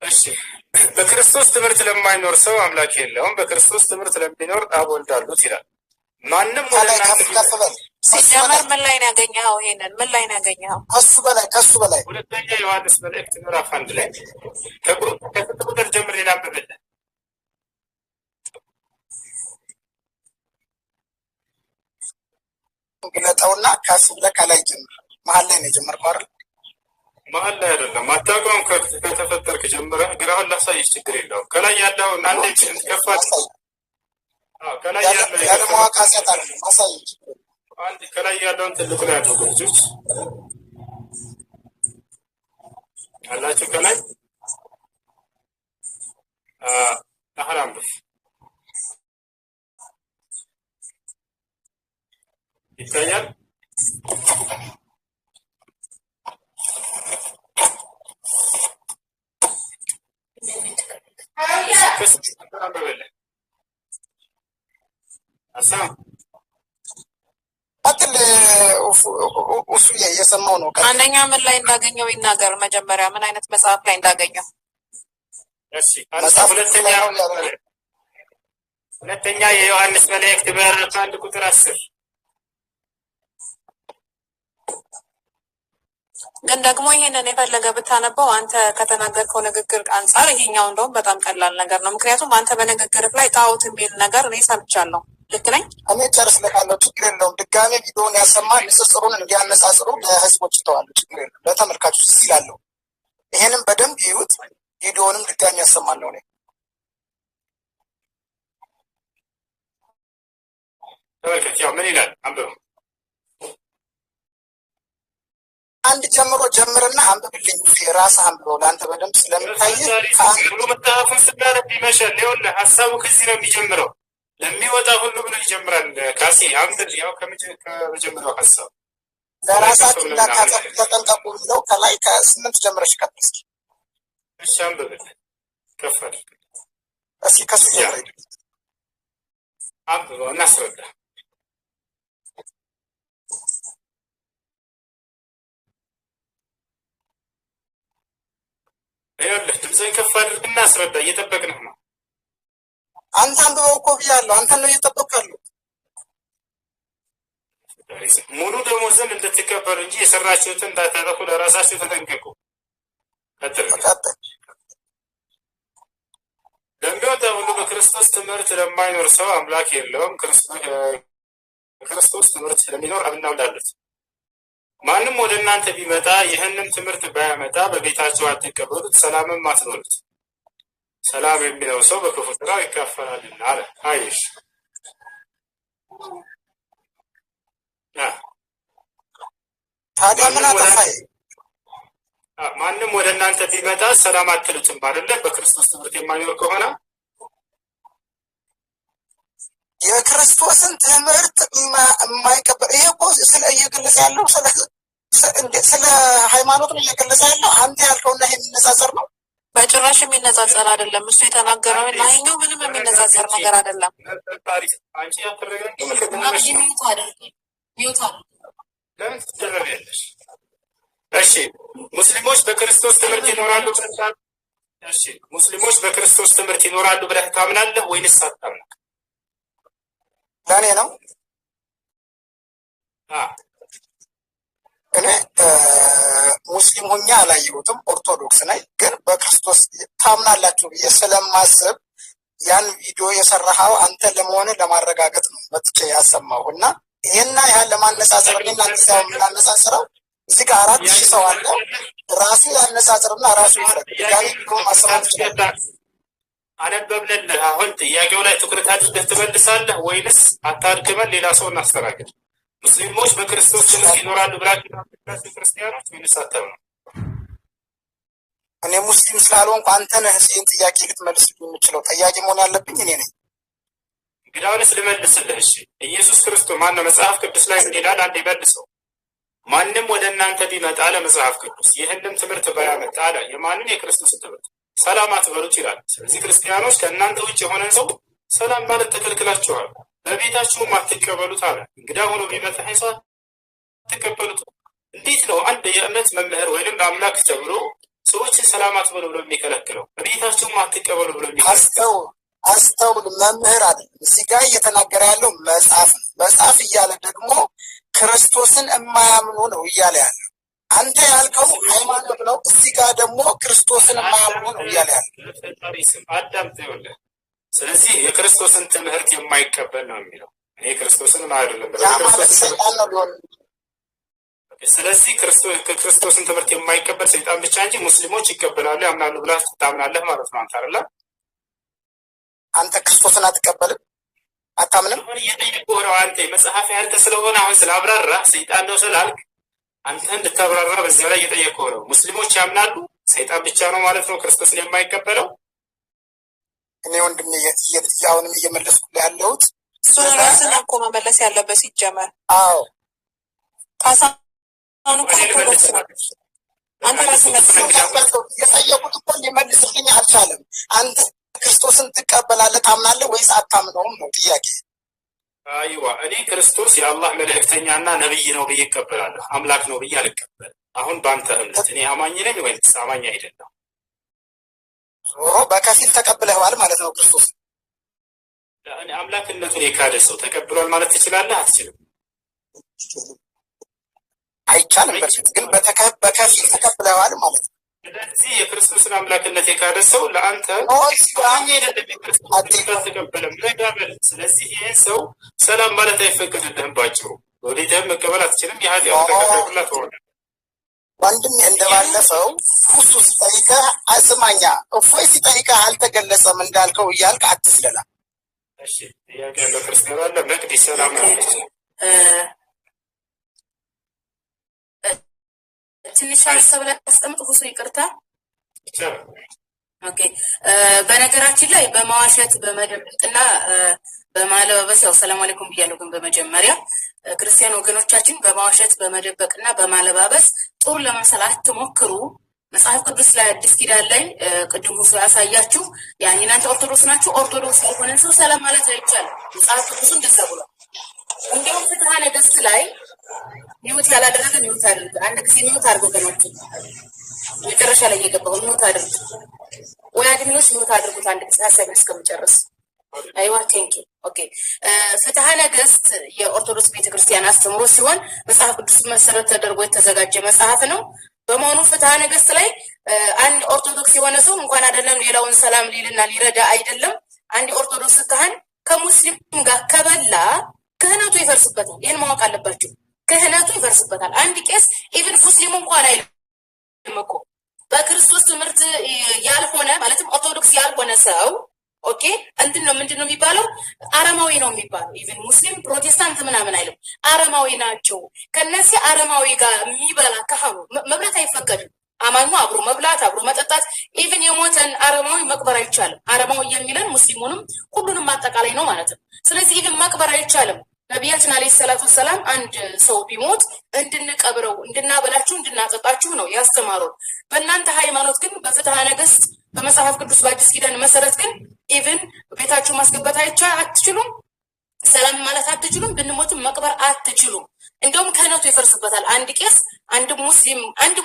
እሺ በክርስቶስ ትምህርት ለማይኖር ሰው አምላክ የለውም፣ በክርስቶስ ትምህርት ለሚኖር አብ ወልድ አሉት ይላል። ማንም ወደ ሲጀመር ምን ላይ ነው ያገኘኸው? ይሄንን ምን ላይ ነው ያገኘኸው? ከሱ በላይ ሁለተኛ ዮሐንስ መልእክት ምዕራፍ 1 ላይ ከቁጥር ጀምሬ ላንብብልህ። ግለጠውና ከሱ ብለህ ከላይ ጀምር። መሀል ላይ ነው የጀመርከው አይደል? መሀል ላይ አይደለም። አታውቀውም። ከተፈጠርክ ጀምረህ ግራውን ላሳይሽ፣ ችግር የለውም። ከላይ ያለውን አንዴ ከፋት። ከላይ ያለ ማዋቃሰት አለ ማሳይ። አንድ ከላይ ያለውን ትልቁ ላይ ያለው ልጆች አላችሁ ከላይ አህራም ይታያል። እሱ እየሰማው ነው። አንደኛ ምን ላይ እንዳገኘው ይናገር መጀመሪያ፣ ምን አይነት መጽሐፍ ላይ እንዳገኘው። እሺ ሁለተኛ የዮሐንስ መልእክት ምዕራፍ 1 ቁጥር 10። ግን ደግሞ ይሄንን የፈለገ ብታነበው አንተ ከተናገርከው ንግግር አንጻር ይሄኛው እንደውም በጣም ቀላል ነገር ነው። ምክንያቱም አንተ በንግግርህ ላይ ጣዖት የሚል ነገር እኔ ሰምቻለሁ። ልክ ነኝ? እኔ ጨርስልሃለሁ፣ ችግር የለውም። ድጋሜ ቪዲዮውን ያሰማል፣ ንጽጽሩን እንዲያነጻጽሩ ለህዝቦች ይተዋሉ፣ ችግር የለም። ለተመልካቾች ስላለው ይሄንም በደንብ ይዩት። ቪዲዮውንም ድጋሜ ያሰማለሁ እኔ። ተመልከት፣ ያው ምን ይላል አንብበው። አንድ ጀምሮ ጀምርና አንብብልኝ። ራስህ አንብበው፣ ለአንተ በደንብ ስለምታይ ሙሉ መጽሐፉን ስናነብ ይመሻል። ይኸውልህ ሀሳቡ ከዚህ ነው የሚጀምረው። ለሚወጣ ሁሉ ብሎ ይጀምራል። ካሴ አንብብ። ያው ከመጀመሪያው ሀሳብ ለራሳችሁ እንዳታጠፉ ተጠንቀቁ ብለው ከላይ ከ8 ጀምረሽ ቀጥል። እሺ አንብብልህ፣ ከፍ አድርግ እስኪ ከሱ ጀምረ አንብበው እናስረዳ። ይኸውልህ ድምፅህን ከፍ አድርግ እናስረዳ፣ እየጠበቅንህ ነው። አንተ አንብበው እኮ ብያለሁ። አንተን ነው እየጠበቅኩ ያለሁት። ሙሉ ደሞዝን እንድትቀበሉ እንጂ የሰራችሁትን እንዳታጠፉ ለራሳችሁ ተጠንቀቁ። ለሚወጣ ሁሉ በክርስቶስ ትምህርት ለማይኖር ሰው አምላክ የለውም፣ ክርስቶስ ትምህርት ስለሚኖር አብና ወልድ አሉት። ማንም ወደ እናንተ ቢመጣ ይህንን ትምህርት ባያመጣ በቤታችሁ አትቀበሉት፣ ሰላምም አትኖሩት። ሰላም የሚለው ሰው በክፉ ስራው ይካፈላልና አለ። አይሽ ታዲያ ምን አጠፋይ? ማንም ወደ እናንተ ቢመጣ ሰላም አትሉትም አይደለ? በክርስቶስ ትምህርት የማይኖር ከሆነ የክርስቶስን ትምህርት የማይቀበል ይሄ እኮ ስለ እየገለጸ ያለው ስለ ሃይማኖት ነው እየገለጸ ያለው። አንተ ያልከውና ይሄ የሚነጻጸር ነው? በጭራሽ የሚነጻጸር አይደለም። እሱ የተናገረው እና ይሄኛው ምንም የሚነጻጸር ነገር አይደለም። እሺ ሙስሊሞች በክርስቶስ ትምህርት ይኖራሉ። እሺ ሙስሊሞች በክርስቶስ ትምህርት ይኖራሉ ብለህ ታምናለህ ወይንስ አታምንም? ለእኔ ነው። እኔ ሙስሊም ሆኜ አላየሁትም፣ ኦርቶዶክስ ነኝ። ግን በክርስቶስ ታምናላችሁ ብዬ ስለማስብ ያን ቪዲዮ የሰራኸው አንተ ለመሆን ለማረጋገጥ ነው መጥቼ ያሰማሁ እና ይሄና ያን ለማነጻጸር እና ለማነጻጸረው እዚህ ጋር 4000 ሰው አለ። ራሱ ያነጻጽርና ራሱ ይፈረድ። ያኔ ቪዲዮ ማሰማት ይችላል። አነበብንልህ። አሁን ጥያቄው ላይ ትኩረት አድርገህ ትመልሳለህ ወይንስ አታድክመን ሌላ ሰው እናስተናግድ? ሙስሊሞች በክርስቶስ ትምህርት ይኖራሉ ብላችሁ ክርስቲያኖች ወይንስ አታምኑ? እኔ ሙስሊም ስላልሆንኩ አንተ ነህ ይህን ጥያቄ ልትመልስልኝ የምችለው። ጠያቂ መሆን ያለብኝ እኔ ነኝ። እንግዲያውንስ ልመልስልህ። እሺ ኢየሱስ ክርስቶስ ማነው? መጽሐፍ ቅዱስ ላይ ምን ይላል? አንዴ መልሰው። ማንም ወደ እናንተ ቢመጣ ለመጽሐፍ ቅዱስ ይህንም ትምህርት ባያመጣ አለ የማንን የክርስቶስ ትምህርት ሰላም አትበሉት ይላል። ስለዚህ ክርስቲያኖች ከእናንተ ውጭ የሆነን ሰው ሰላም ማለት ተከልክላችኋል፣ በቤታችሁም አትቀበሉት አለ። እንግዳ ሆኖ ቢመጣ ሰው አትቀበሉት። እንዴት ነው አንድ የእምነት መምህር ወይንም አምላክ ተብሎ ሰዎችን ሰላም አትበሉ ብሎ የሚከለክለው? ቤታቸውም አትቀበሉ ብሎ የሚከለክለው? አስተውል መምህር አይደለም እዚህ ጋር እየተናገረ ያለው መጽሐፍ ነው። መጽሐፍ እያለ ደግሞ ክርስቶስን የማያምኑ ነው እያለ ያለ። አንተ ያልከው ሃይማኖት ነው፣ እዚህ ጋር ደግሞ ክርስቶስን የማያምኑ ነው እያለ ያለ። ፈጣሪ ስም አዳምጥ ይኸውልህ። ስለዚህ የክርስቶስን ትምህርት የማይቀበል ነው የሚለው። እኔ ክርስቶስን አይደለም ብለው ማለት ሰይጣን ነው ሊሆን። ስለዚህ ክርስቶስን ትምህርት የማይቀበል ሰይጣን ብቻ እንጂ ሙስሊሞች ይቀበላሉ ያምናሉ ብለህ ታምናለህ ማለት ነው አንተ አይደለ? አንተ ክርስቶስን አትቀበልም አታምንም? አሁን እየጠየቁህ ነው አንተ መጽሐፍ ያንተ ስለሆነ አሁን ስላብራራ ሰይጣን ነው ስላልክ አንተ እንድታብራራ በዚያ ላይ እየጠየቁህ ነው። ሙስሊሞች ያምናሉ ሰይጣን ብቻ ነው ማለት ነው ክርስቶስን የማይቀበለው? እኔ ወንድሜ አሁንም እየመለስኩ ያለሁት እሱን ራስን እኮ መመለስ ያለበት ሲጀመር። አዎ ካሳሁን እኮ ኦርቶዶክስ ነው። አንተ ራስህ መልስ የጠየቁት እኮ ሊመልስልኝ አልቻለም። አንተ ክርስቶስን ትቀበላለህ ታምናለህ ወይስ አታምነውም ነው ጥያቄ። አይዋ እኔ ክርስቶስ የአላህ መልእክተኛና ነብይ ነው ብዬ እቀበላለሁ። አምላክ ነው ብዬ አልቀበልም። አሁን በአንተ እምነት እኔ አማኝ ነኝ ወይስ አማኝ አይደለም? ዞሮ በከፊል ተቀብለዋል ማለት ነው ክርስቶስ። እኔ አምላክነቱን የካደ ሰው ተቀብሏል ማለት ትችላለህ? አትችልም። አይቻልም። በርግጥ ግን በከፊል ተቀብለዋል ማለት ነው። ስለዚህ የክርስቶስን አምላክነት የካደ ሰው ለአንተ አማኝ አይደለም። የክርስቶስን አልተቀበለም ለዳበል። ስለዚህ ይሄ ሰው ሰላም ማለት አይፈቀድልህም። ባጭሩ ወዴትም መቀበል አትችልም። የኃጢአት ተቀበልና ተወደ ወንድም እንደባለፈው እሱ ሲጠይቅህ አስማኛ እፎይ ሲጠይቅህ አልተገለጸም እንዳልከው እያልክ አትስለላ። እሺ ጥያቄ ያለው ክርስቲያን አለ? መቅዲ ሰላም ነው። ትንሽ ሀሳብ ላይ አስቀምጥ ሁሱ ይቅርታ። ኦኬ በነገራችን ላይ በማዋሸት በመደበቅና በማለባበስ ያው ሰላም አለይኩም ብያለሁ። ግን በመጀመሪያ ክርስቲያን ወገኖቻችን በማዋሸት በመደበቅና በማለባበስ ጥሩ ለመምሰል አትሞክሩ። መጽሐፍ ቅዱስ ላይ አዲስ ኪዳን ላይ ቅድም ሁሱ ያሳያችሁ ያኔ እናንተ ኦርቶዶክስ ናችሁ፣ ኦርቶዶክስ ያልሆነ ሰው ሰላም ማለት አይቻልም። መጽሐፍ ቅዱስ እንደዛ ብሏል። እንዲሁም ፍትሐ ነገሥት ላይ ሚውት ያላደረገ ሚውት አድርግ። አንድ ጊዜ ሚውት አድርገው ገኖች መጨረሻ ላይ እየገባሁ ሚውት አድርግ ወይ አድሚኖች ሚውት አድርጉት። አንድ ጊዜ ሀሳብ እስከምጨርስ። አይዋ ቴንኪ ኦኬ። ፍትሐ ነገሥት የኦርቶዶክስ ቤተክርስቲያን አስተምሮ ሲሆን መጽሐፍ ቅዱስ መሰረት ተደርጎ የተዘጋጀ መጽሐፍ ነው። በመሆኑ ፍትሐ ነገሥት ላይ አንድ ኦርቶዶክስ የሆነ ሰው እንኳን አይደለም ሌላውን ሰላም ሊልና ሊረዳ አይደለም አንድ ኦርቶዶክስ ካህን ከሙስሊም ጋር ከበላ ክህነቱ ይፈርስበታል። ይህን ማወቅ አለባችሁ። ክህነቱ ይፈርስበታል። አንድ ቄስ ኢቭን ሙስሊም እንኳን አይልም እኮ በክርስቶስ ትምህርት ያልሆነ ማለትም ኦርቶዶክስ ያልሆነ ሰው ኦኬ እንትን ነው ምንድነው የሚባለው? አረማዊ ነው የሚባለው። ኢቭን ሙስሊም ፕሮቴስታንት ምናምን አይልም፣ አረማዊ ናቸው። ከነዚህ አረማዊ ጋር የሚበላ ካህኑ መብላት አይፈቀድም። አማኙ አብሮ መብላት አብሮ መጠጣት፣ ኢቭን የሞተን አረማዊ መቅበር አይቻልም። አረማዊ የሚለን ሙስሊሙንም ሁሉንም አጠቃላይ ነው ማለት ነው። ስለዚህ ኢቭን መቅበር አይቻልም። ነቢያችን አለይሂ ሰላቱ ወሰላም አንድ ሰው ቢሞት እንድንቀብረው እንድናበላችሁ እንድናጠጣችሁ ነው ያስተማሩን። በእናንተ ሃይማኖት ግን በፍትሐ ነገሥት በመጽሐፍ ቅዱስ በአዲስ ኪዳን መሰረት ግን ኢቭን ቤታችሁ ማስገባት አትችሉም፣ ሰላም ማለት አትችሉም፣ ብንሞትም መቅበር አትችሉም። እንደውም ክህነቱ ይፈርስበታል። አንድ ቄስ አንድ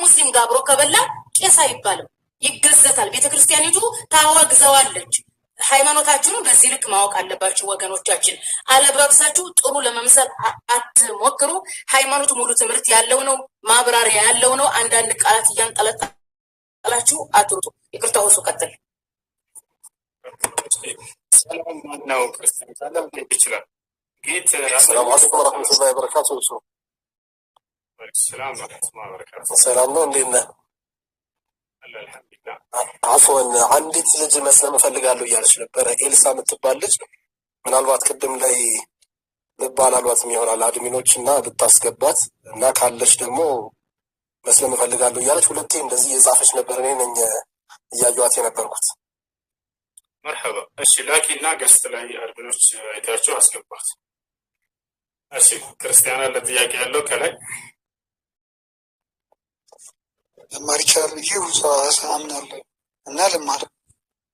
ሙስሊም ጋር አብሮ ከበላ ቄስ አይባልም፣ ይገዘታል። ቤተክርስቲያኒቱ ታወግዘዋለች። ሃይማኖታችሁን በዚህ ልክ ማወቅ አለባችሁ ወገኖቻችን። አለባብሳችሁ ጥሩ ለመምሰል አትሞክሩ። ሃይማኖቱ ሙሉ ትምህርት ያለው ነው፣ ማብራሪያ ያለው ነው። አንዳንድ ቃላት እያንጠለጠላችሁ አትሩጡ። ይቅርታ ሁሱ ቀጥል። ሰላም ነው ክርስቲያን ሰላም ይችላል። ጌት ሰላም አለይኩም ወራህመቱላሂ ወበረካቱሁ። ሰላም ወበረካቱ። ሰላም ነው እንዴት ነህ? አፎን አንዲት ልጅ መስለም እፈልጋለሁ እያለች ነበረ። ኤልሳ የምትባል ልጅ ምናልባት ቅድም ላይ ልባል አሏትም ይሆናል አድሚኖች እና ብታስገባት እና ካለች ደግሞ መስለም እፈልጋለሁ እያለች ሁለቴ እንደዚህ የጻፈች ነበር። እኔ ነኝ እያየኋት የነበርኩት። መርሐባ። እሺ ላኪና ገስት ላይ አድሚኖች አይታቸው አስገባት። እሺ ክርስቲያን አለ ጥያቄ ያለው ከላይ ልማር ይቻላል ብዬ ብዙ አምናለሁ እና ልማር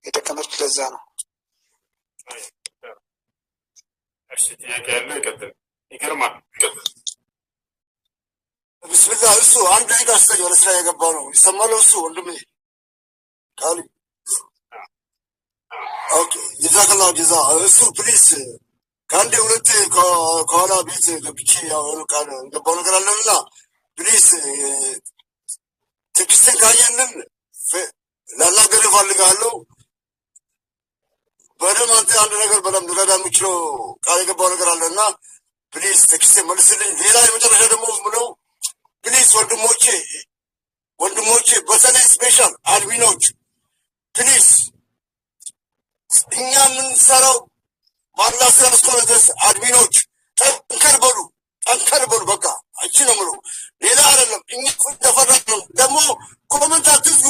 የተቀመጥኩት ለዛ ነው። እሺ ጥያቄ ያለው ይቀጥል። ይገርማል። ቢስሚላህ እሱ አንድ ደቂቃ ስጠኝ፣ ወደ ስራ የገባው ነው። ይሰማል እሱ ወንድሜ ቃል ኦኬ ጀዛከላ ጀዛ እሱ ፕሊስ ከአንዴ ሁለቴ ከኋላ ቤት ገብቼ ያው ቃል ገባው ነገር አለና ፕሊስ ቴክስትን ካየንን ላናገር እፈልጋለሁ። በደም አንተ አንድ ነገር በደም ልረዳ የምችለው ቃል የገባው ነገር አለና ፕሊስ ቴክስትን መልስልኝ። ሌላ የመጨረሻ ደግሞ ብለው ፕሊስ ወንድሞቼ በተለይ ስፔሻል አድሚኖች ፕሊስ እኛ የምንሰራው ባላ ስራ እስከሆነ ድረስ አድሚኖች ጠንከር በሉ በቃ እቺ ነው የምለው ሌላ አይደለም። እኛ እንደፈራን ነው። ደግሞ ኮመንት አትዝጉ፣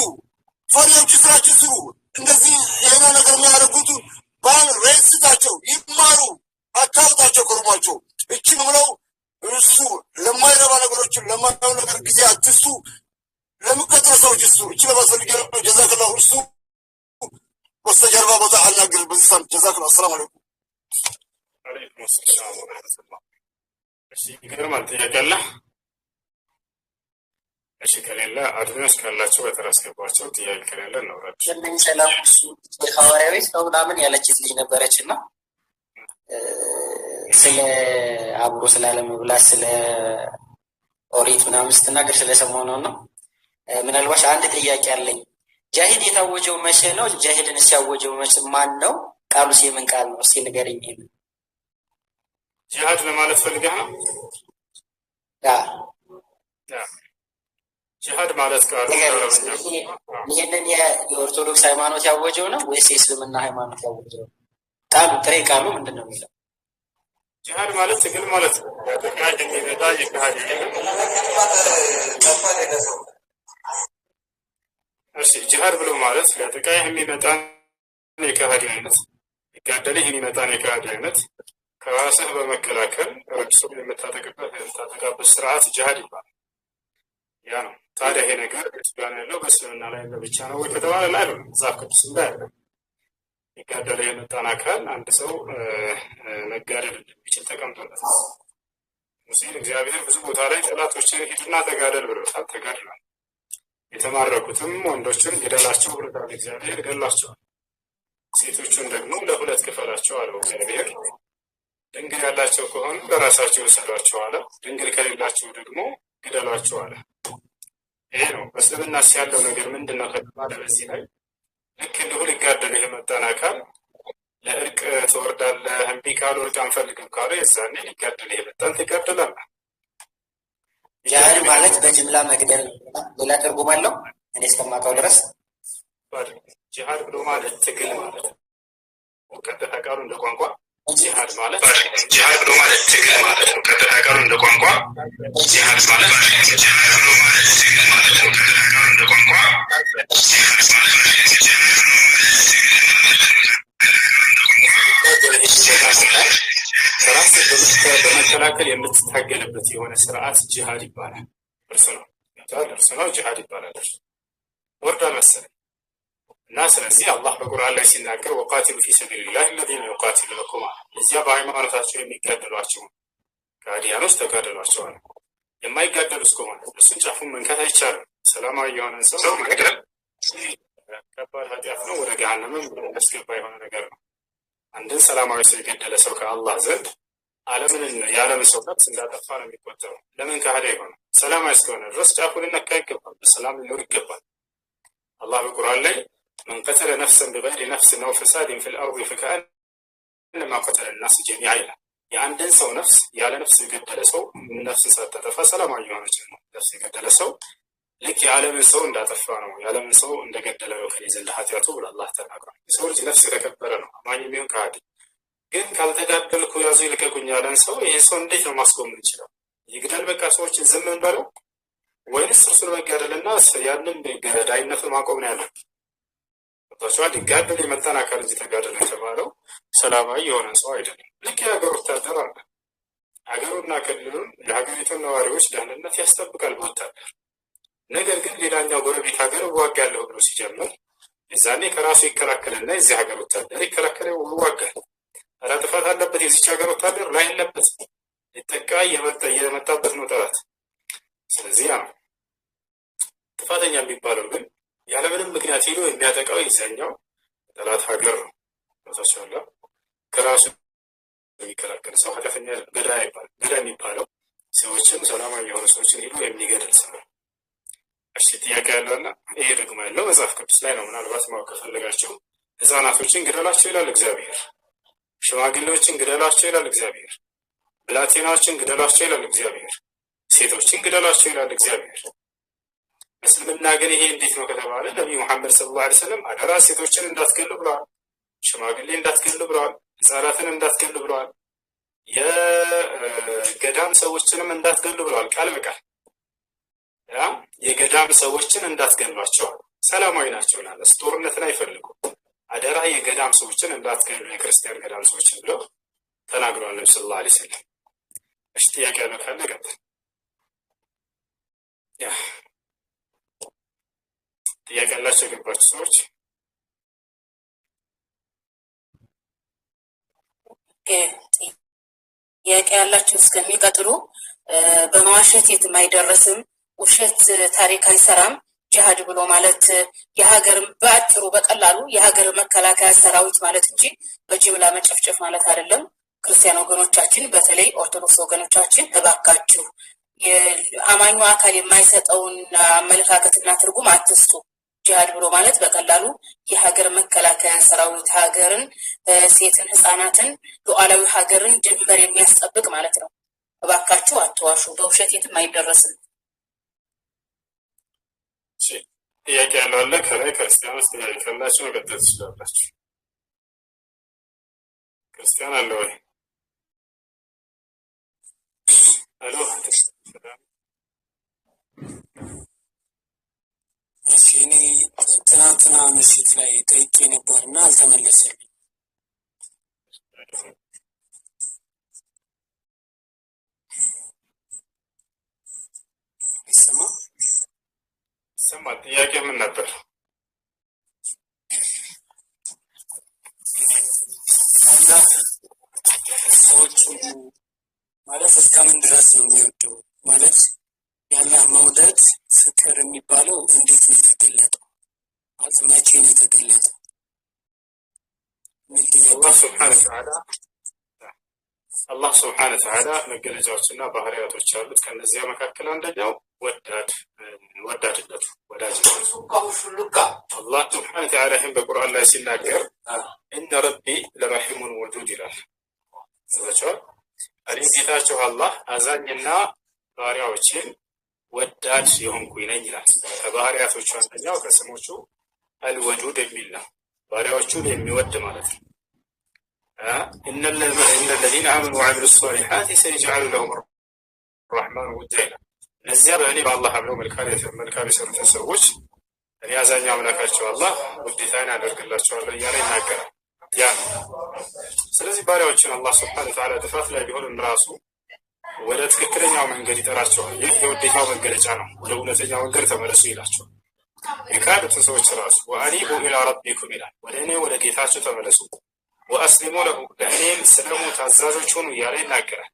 ፈሪዎች ስራችን ስሩ። እንደዚህ የሆነ ነገር የሚያደርጉት ባል ሬስታቸው ይማሩ፣ አታውጣቸው ከሩማቸው። እቺ ነው የምለው እሱ ለማይረባ ነገሮችን ለማይረባ ነገር ጊዜ አትስጡ። ለሚቀጥሉ ሰዎች እሱ እቺ ለማስፈልግ ነው። ጀዛከላሁ እሱ በስተጀርባ ቦታ አናግር በዚህ ሳምንት ጀዛከላሁ። አሰላሙ አለይኩም። አለይኩም ሰላም ወራህመቱላህ። እሺ ይገርማል። ጥያቄ አለ? እሺ ከሌለ አድሚኖች ካላቸው በተራ አስገቧቸው። ጥያቄ ከሌለ እናውራድ። ለምን ሰላም እሱ ሐዋርያዊ ሰው ምናምን ያለችት ልጅ ነበረችና ስለ አብሮ ስላለመብላት ስለ ኦሪት ምናምን ስትናገር ስለሰማሁ ነው። ምናልባት አንድ ጥያቄ አለኝ። ጃሂድ የታወጀው መቼ ነው? ጃሂድን ሲያወጀው መቼ ማን ነው? ቃሉስ የምን ቃል ነው? እስኪ ንገረኝ። ጂሃድ ለማለት ፈልገህ ነው? ጂሃድ ማለት ቃሉ ይሄንን የኦርቶዶክስ ሃይማኖት ያወጀው ነው ወይስ የእስልምና ሃይማኖት ያወጀው? ቃሉ ጥሬ ቃሉ ምንድን ነው የሚለው? ጂሃድ ማለት ትግል ማለት ነው። ተቃይ የሚመጣ የካሃዲ እሺ ጂሃድ ብሎ ማለት ለተቃይ የሚመጣ የካሃዲ አይነት ይጋደልህ የሚመጣ የካሃዲ አይነት ከራስህ በመከላከል እርሱ የምታጠቃበት ስርዓት ጂሃድ ይባላል። ያ ነው። ታዲያ ይሄ ነገር ጋር ያለው በእስልምና ላይ ብቻ ነው ወይ ከተባለ ላይ ነው። መጽሐፍ ቅዱስ እንዳለ ይጋደልህ የመጣን አካል አንድ ሰው መጋደል እንደሚችል ተቀምጦለት ሙሴን እግዚአብሔር ብዙ ቦታ ላይ ጠላቶችን ሂድና ተጋደል ብሎታል። ተጋድሏል። የተማረኩትም ወንዶችን ግደላቸው ብሎታል እግዚአብሔር፣ ገድሏቸዋል። ሴቶቹን ደግሞ ለሁለት ክፈላቸው አለው እግዚአብሔር። ድንግል ያላቸው ከሆኑ ለራሳቸው ውሰዷቸው አለ። ድንግል ከሌላቸው ደግሞ ግደሏቸው አለ። ይሄ ነው በእስልምና ያለው ነገር ምንድን ነው ከተባለ በዚህ ላይ ልክ እንዲሁ ሊጋደልህ የመጣን አካል ለእርቅ ትወርዳለህ። እምቢ ካሉ እርቅ አንፈልግም ካሉ የዛኔ ሊጋደልህ የመጣን ትጋደላለህ። ጂሃድ ማለት በጅምላ መግደል ሌላ ትርጉም አለው እኔ እስከማውቀው ድረስ? ጂሃድ ብሎ ማለት ትግል ማለት ነው። ቀጥታ ቃሉ እንደ ቋንቋ ጂሃድ ማለት ብሎ ማለት ትግል ማለት ነው። ቀጥታ ቃሉ እንደ ቋንቋ ጂሃድ ማለት ብሎ ማለት ትግል ማለት ነው። ቀጥታ ቃሉ እንደ ቋንቋ ጂሃድ ማለት ራስን በመከላከል የምትታገልበት የሆነ ስርዓት ጂሃድ ይባላል። እርሱ ነው ጂሃድ ይባላል። ወርዷል መሰለኝ። እና ስለዚህ አላህ በቁርአን ላይ ሲናገር ወቃቲሉ ፊ ሰቢልላህ الذين يقاتلونكم እዚያ በሃይማኖታቸው የሚጋደሏቸው ከሃዲያኖች ተጋደሏቸው አለ። የማይጋደሉ እስከሆነ እሱን ጫፉን መንካት አይቻልም። ሰላማዊ የሆነ ሰው መግደል ከባድ ኃጢአት ነው። ወደ ገሃነምም ያስገባ የሆነ ነገር ነው። አንድን ሰላማዊ ሰው የገደለ ሰው ከአላህ ዘንድ የዓለምን ሰው ነፍስ እንዳጠፋ ነው የሚቆጠረው። ለምን ከሃዲ አይሆንም? ሰላማዊ እስከሆነ ድረስ ጫፉን ሊነካ ይገባል። በሰላም ሊኖር ይገባል። አላህ በቁርአን ላይ من قتل نفسا بغير نفس أو فساد في الأرض فكأنما قتل الناس جميعا ይላል። የአንድን ሰው ነፍስ ያለ ነፍስ የገደለ ሰው ነፍስን ሳታጠፋ ሰላማዊ የሆነች ነው። ነፍስ የገደለ ሰው ልክ የዓለምን ሰው እንዳጠፋ ነው፣ የዓለምን ሰው እንደገደለ ነው ከኔ ዘንድ ኃጢአቱ ብሎ አላህ ተናግሯል። የሰው ልጅ ነፍስ የተከበረ ነው። አማኝ የሚሆን ከሃዲ ግን ካልተጋደልኩ ያዙ ይልቀቁኝ ያለን ሰው ይህን ሰው እንዴት ነው ማስቆም እንችላል? ይግደል በቃ ሰዎችን ዝም እንበለው ወይንስ እርሱን መጋደልና ያንን ገዳይነቱን ማቆም ነው ያለው? ተሷል ይጋደል የመጣን አካል እንጂ ተጋደለ የተባለው ሰላማዊ የሆነ ሰው አይደለም። ልክ የሀገር ወታደር አለ። ሀገሩና ክልሉን የሀገሪቱን ነዋሪዎች ደህንነት ያስጠብቃል በወታደር። ነገር ግን ሌላኛው ጎረቤት ሀገር እዋጋለሁ ብሎ ሲጀምር የዛኔ ከራሱ ይከላከልና የዚህ ሀገር ወታደር ይከላከለ ይዋጋል። ኧረ ጥፋት አለበት የዚች ሀገር ወታደር ላይ የለበት ሊጠቃ የመጣበት ነው ጠላት። ስለዚህ ጥፋተኛ የሚባለው ግን ያ ያለምንም ምክንያት ሄዶ የሚያጠቃው የዛኛው ጠላት ሀገር ነው። ታቻለ ከራሱ የሚከላከል ሰው ኃጢአተኛ ገዳይ ይባላል። ገዳይ የሚባለው ሰዎችን ሰላማዊ የሆኑ ሰዎችን ሄዶ የሚገድል ሰው ነው። እሺ ጥያቄ ያለውና ይሄ ደግሞ ያለው መጽሐፍ ቅዱስ ላይ ነው። ምናልባት ማወቅ ከፈለጋችሁ ህፃናቶችን ግደላቸው ይላል እግዚአብሔር። ሽማግሌዎችን ግደላቸው ይላል እግዚአብሔር። ብላቴናዎችን ግደላቸው ይላል እግዚአብሔር። ሴቶችን ግደላቸው ይላል እግዚአብሔር። እስልምና ግን ይሄ እንዴት ነው ከተባለ ነብዩ መሐመድ ሰለላሁ ዐለይሂ ወሰለም አደራ ሴቶችን እንዳትገሉ ብለዋል። ሽማግሌ እንዳትገሉ ብለዋል። ህፃናትን እንዳትገሉ ብለዋል። የገዳም ሰዎችንም እንዳትገሉ ብለዋል። ቃል በቃል የገዳም ሰዎችን እንዳትገሏቸው፣ ሰላማዊ ናቸው ማለት ጦርነትን አይፈልጉም። አደራ የገዳም ሰዎችን እንዳትገሉ፣ የክርስቲያን ገዳም ሰዎችን ብለው ተናግረዋል ነብዩ ሰለላሁ ዐለይሂ ወሰለም። እሺ ጥያቄ ያለው ካለ ቀጥል። ጥያቄ ያላቸው የገባችሁ ሰዎች ጥያቄ ያላቸው እስከሚቀጥሉ በመዋሸት የትም አይደረስም። ውሸት ታሪክ አይሰራም። ጂሃድ ብሎ ማለት የሀገር በአጭሩ በቀላሉ የሀገር መከላከያ ሰራዊት ማለት እንጂ በጅምላ መጨፍጨፍ ማለት አይደለም። ክርስቲያን ወገኖቻችን በተለይ ኦርቶዶክስ ወገኖቻችን እባካችሁ የአማኙ አካል የማይሰጠውን አመለካከትና ትርጉም አትስጡ። ጂሃድ ብሎ ማለት በቀላሉ የሀገር መከላከያ ሰራዊት ሀገርን፣ ሴትን፣ ህፃናትን፣ ሉዓላዊ ሀገርን ድንበር የሚያስጠብቅ ማለት ነው። እባካችሁ አትዋሹ። በውሸት የትም አይደረስም። ጥያቄ ያለው አለ ከላይ ክርስቲያኖች ጥያቄ ካላችሁ መቀጠል ትችላላችሁ። ክርስቲያን አለ ወይ? አሎ እኔ ትናንትና ምሽት ላይ ጠይቄ ነበርና አልተመለሰልኝም። ይሰማል? ጥያቄ ምን ነበር? አላህ ሰዎች ማለት እስከምን ድረስ ነው የሚወደው? ማለት የአላህ መውደድ ፍቅር የሚባለው እንዴት ነው የተገለጠው? ማለት መቼ ነው የተገለጠው? አላህ ስብሐነ ወተዓላ መገለጫዎችና ባህሪያቶች አሉት። ከነዚያ መካከል አንደኛው ወዳድነቱ ወዳጅነቱ። አላህ ስብሐነ ወተዓላ ይህን በቁርአን ላይ ሲናገር እነ ረቢ ለረሒሙን ወዱድ ይላል። ስለቻው እኔ ጌታችሁ አላህ አዛኝና ባሪያዎችን ወዳድ የሆንኩኝ ነኝ ይላል። ከባህሪያቶቹ አንደኛው ከስሞቹ አልወዱድ የሚል ነው። ባሪያዎቹን የሚወድ ማለት ነው። إن الذين آمنوا وعملوا الصالحات سيجعل لهم الرحمن ودا ይላል። እነዚያ በእኔ በአላህ አምነው መልካም የሰሩትን ሰዎች እኔ አዛኝ አምላካቸው አላህ ውዴታዬን አደርግላቸዋለሁ እያለ ይናገራል። ያ ስለዚህ ባሪያዎችን አላህ ስብሐነ ወተዓላ ጥፋት ላይ ቢሆንም ራሱ ወደ ትክክለኛው መንገድ ይጠራቸዋል። ይህ የውዴታው መገለጫ ነው። ወደ እውነተኛው መንገድ ተመለሱ ይላቸዋል። የካዱትን ሰዎች ራሱ ወአኒቡ ኢላ ረቢኩም ይላል። ወደ እኔ ወደ ጌታችሁ ተመለሱ ወአስሊሙ ለሁ ለእኔም ስለሙ ታዛዦች ሁኑ እያለ ይናገራል።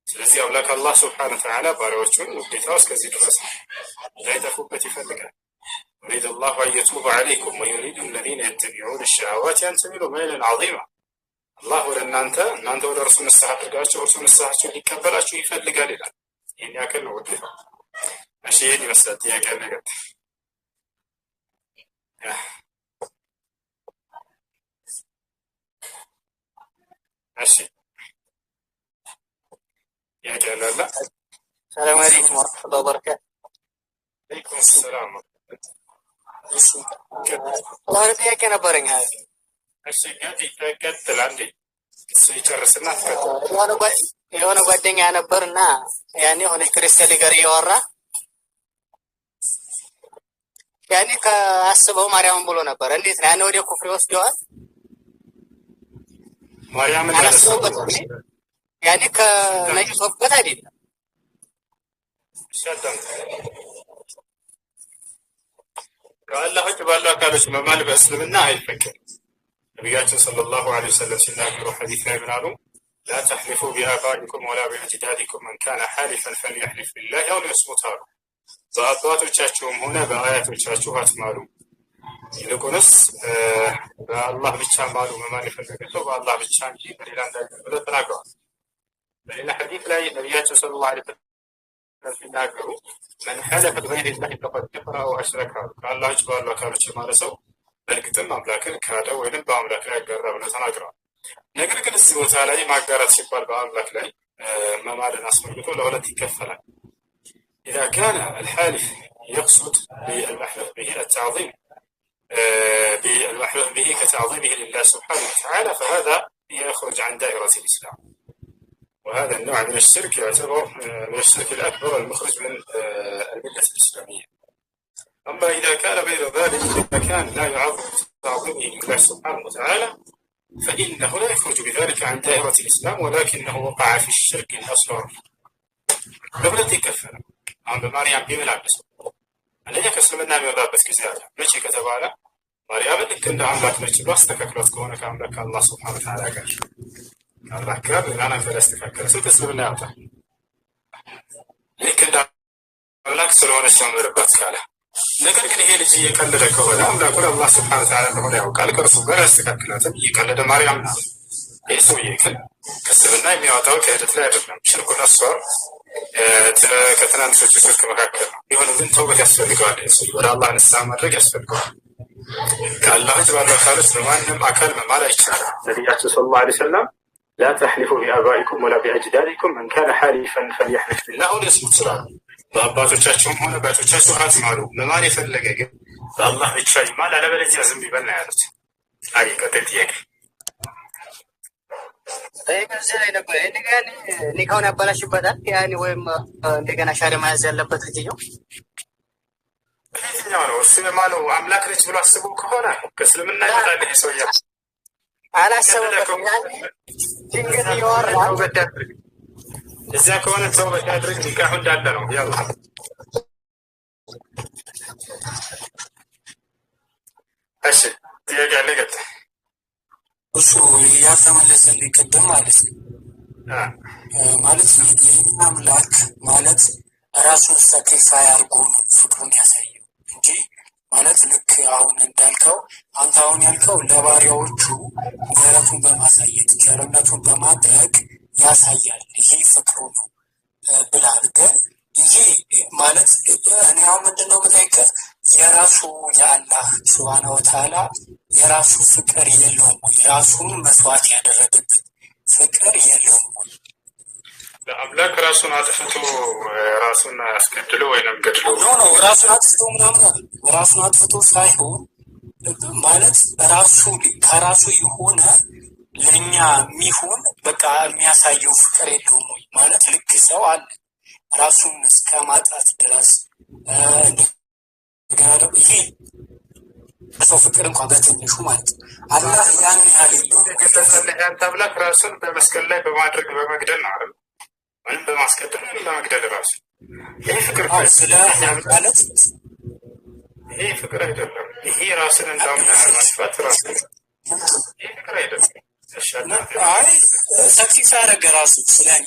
ስለዚህ አምላክ አላህ ስብሐነ ወተዓላ ባሪያዎቹን ውዴታው እስከዚህ ድረስ እንዳይጠፉበት ይፈልጋል። ዩሪዱ ላሁ አን የቱበ ዐለይኩም ወዩሪዱ አለዚነ የተቢዑነ ሸሃዋት አን ተሚሉ መይለን ዐዚማ። አላህ ወደ እናንተ ወደ እርሱ ንስሐ አድርጋችሁ እርሱ ንስሐችሁን ሊቀበላችሁ ይፈልጋል ይላል። ይህን ያክል ነው ውዴታው። እሺ ይህን ይመስላል። ጥያቄ ነገር እሺ ጥያቄ አለ? ሰላም አለይኩም ወራህመቱላሂ ወበረካቱ። ወአለይኩም ሰላም። ጥያቄ ነበረኝ። እሺ ቀጥል። አንዴ እሱ ይጨርስና ትቀጥል። የሆነ ጓደኛ ነበርና ያኔ የሆነ ክርስቲያን ጋር እያወራ ያኔ ከአስበው ማርያምን ብሎ ነበር። እንዴት ነው ያኔ ወደ ኩፍር ይወስደዋል? ማርያምን ያኔ ከነይሶበት አይደለም። ሸጣን ከአላህ ውጭ ባሉ አካሎች መማል በእስልምና አይፈቀድም። ነቢያችን ሰለላሁ ዐለይሂ ወሰለም ሲናገሩ ሐዲስ ላይ ምን አሉ? ላ ተሕሊፉ ቢአባኢኩም ወላ ቢአጅዳዲኩም መን ካነ ሐሊፈን ፈልየሕሊፍ ቢላህ አው ሊየስሙት አሉ። በአባቶቻችሁም ሆነ በአያቶቻችሁ አትማሉ፣ ይልቁንስ በአላህ ብቻ ማሉ መማል የፈለገ ሰው በአላህ ብቻ እንጂ በሌላ እንዳይሆን ብለው ተናግረዋል። በሌላ ሐዲስ ላይ ነቢያችን ሰለላሁ ዐለይሂ ወሰለም ሲናገሩ መን ሐለፈ ቢገይሪላሂ ፈቀድ ከፈረ አው አሽረከ አሉ። ከአላህ ውጭ ባሉ አካሎች የማለ ሰው በእርግጥም አምላክን ካደ ወይንም በአምላክ ላይ ያጋራ ብለው ተናግረዋል። ነገር ግን እዚህ ቦታ ላይ ማጋራት ሲባል በአምላክ ላይ መማልን አስመልክቶ ለሁለት ይከፈላል። ኢዛ ካነ አልሐሊፍ የቅሱድ ቢአልመሕለፍ ቢሂ አተዕዚም بالمحلوف به كتعظيمه لله سبحانه وتعالى فهذا يخرج عن دائرة الإسلام، وهذا النوع من الشرك يعتبر من الشرك الأكبر المخرج من الملة الإسلامية. أما إذا كان غير ذلك إذا كان لا يعظم تعظيمه لله سبحانه وتعالى فإنه لا يخرج بذلك عن دائرة الإسلام ولكنه وقع في الشرك الأصغر. لولا تكفل عن بماريام بملابس አንደኛ ከእስልምና የሚወጣበት ጊዜ አለ። መቼ ከተባለ ማርያምን ልክ እንደ አምላክ ነች ብሎ አስተካክሏት ከሆነ ከአምላክ ከአላህ ስብሐነ ወተዓላ ጋር ከአላህ ጋር ሌላን አካል ያስተካከለ ሰው ከእስልምና ያወጣል። ልክ እንደ አምላክ ስለሆነች ያምርባት ካለ። ነገር ግን ይሄ ልጅ እየቀለደ ከሆነ አምላኩን አላህ ስብሐነ ወተዓላ እንደሆነ ያውቃል። ከእርሱ ጋር ያስተካክላትም እየቀለደ ማርያም ነው። ይህ ሰውዬ ግን ከእስልምና የሚያወጣው ክህደት ላይ አይደለም። ሽርኩን አስዋር ከትናንሾቹ ሽርክ መካከል ነው። ቢሆንም ግን ተውበት ያስፈልገዋል። ወደ አላህ ንስሐ ማድረግ ያስፈልገዋል። ከአላህ ውጭ ባሉ አካሎች በማንም አካል መማል አይቻልም። ነቢያችን ሰለላሁ ዐለይሂ ወሰለም ላ ተሕሊፉ ቢአባኢኩም ወላ ቢአጅዳዲኩም መን ካነ ሓሊፈን ፈልየሕሊፍ ቢላህ አው ሊየስሙት ስላሉ በአባቶቻቸውም ሆነ በአያቶቻቸው አትማሉ። መማል የፈለገ ግን በአላህ ብቻ ይማል፣ አለበለዚያ ዝም ይበል ነው ያሉት። አይ ቀጣይ ጥያቄ ከዚህ ላይ ነበር ኒካውን ያበላሽበታል ያኔ ወይም እንደገና ሻደ መያዝ ያለበት ልጅየው የትኛው ነው? እሱ የማለው አምላክ ነች ብሎ አስቦ ከሆነ ከእስልምና ይወጣል። ይሄ ሰውዬ አላሰበበትም። ድንገት እያወራ እዚያ ከሆነ ተውበት ያድርግ። ኒካሁ እንዳለ ነው። ያላ እሺ ጥያቄ አለ ገጥ እሱ ያልተመለሰልኝ ቅድም ማለት ነው። ማለት የኛ አምላክ ማለት ራሱን ሰክሪፋይ አድርጎ ነው ፍቅሩን ያሳየው እንጂ ማለት ልክ አሁን እንዳልከው አንተ አሁን ያልከው ለባሪያዎቹ ምሕረቱን በማሳየት ቸርነቱን በማድረግ ያሳያል። ይሄ ፍቅሩ ነው ብላል። ግን ይሄ ማለት እኔ አሁን ምንድነው የምጠይቅህ የራሱ የአላህ ሱብሃነ ወተዓላ የራሱ ፍቅር የለውም ወይ? ራሱን መስዋዕት ያደረገበት ፍቅር የለውም ወይ? አምላክ ራሱን አጥፍቶ ራሱን አስገድሎ ወይንም ገድሎ ኖ ራሱን አጥፍቶ ምናምን ራሱን አጥፍቶ ሳይሆን ማለት ራሱ ከራሱ የሆነ ለእኛ የሚሆን በቃ የሚያሳየው ፍቅር የለውም ወይ? ማለት ልክ ሰው አለ ራሱን እስከ ማጣት ድረስ ይሄ ሰው ፍቅር እንኳን በትንሹ ማለት አላህ ያን ያህል ያንተ አምላክ ራሱን በመስቀል ላይ በማድረግ በመግደል ነው አይደል? ወይም በማስቀደም ወይም በመግደል ራሱ ይሄ ፍቅር ስለ ማለት ይሄ ፍቅር አይደለም። ይሄ ራስን እንዳውም ለማጥፋት ራሱ ይሄ ፍቅር አይደለም። አይ ሰክሲስ ያደረገ ራሱ ስለኔ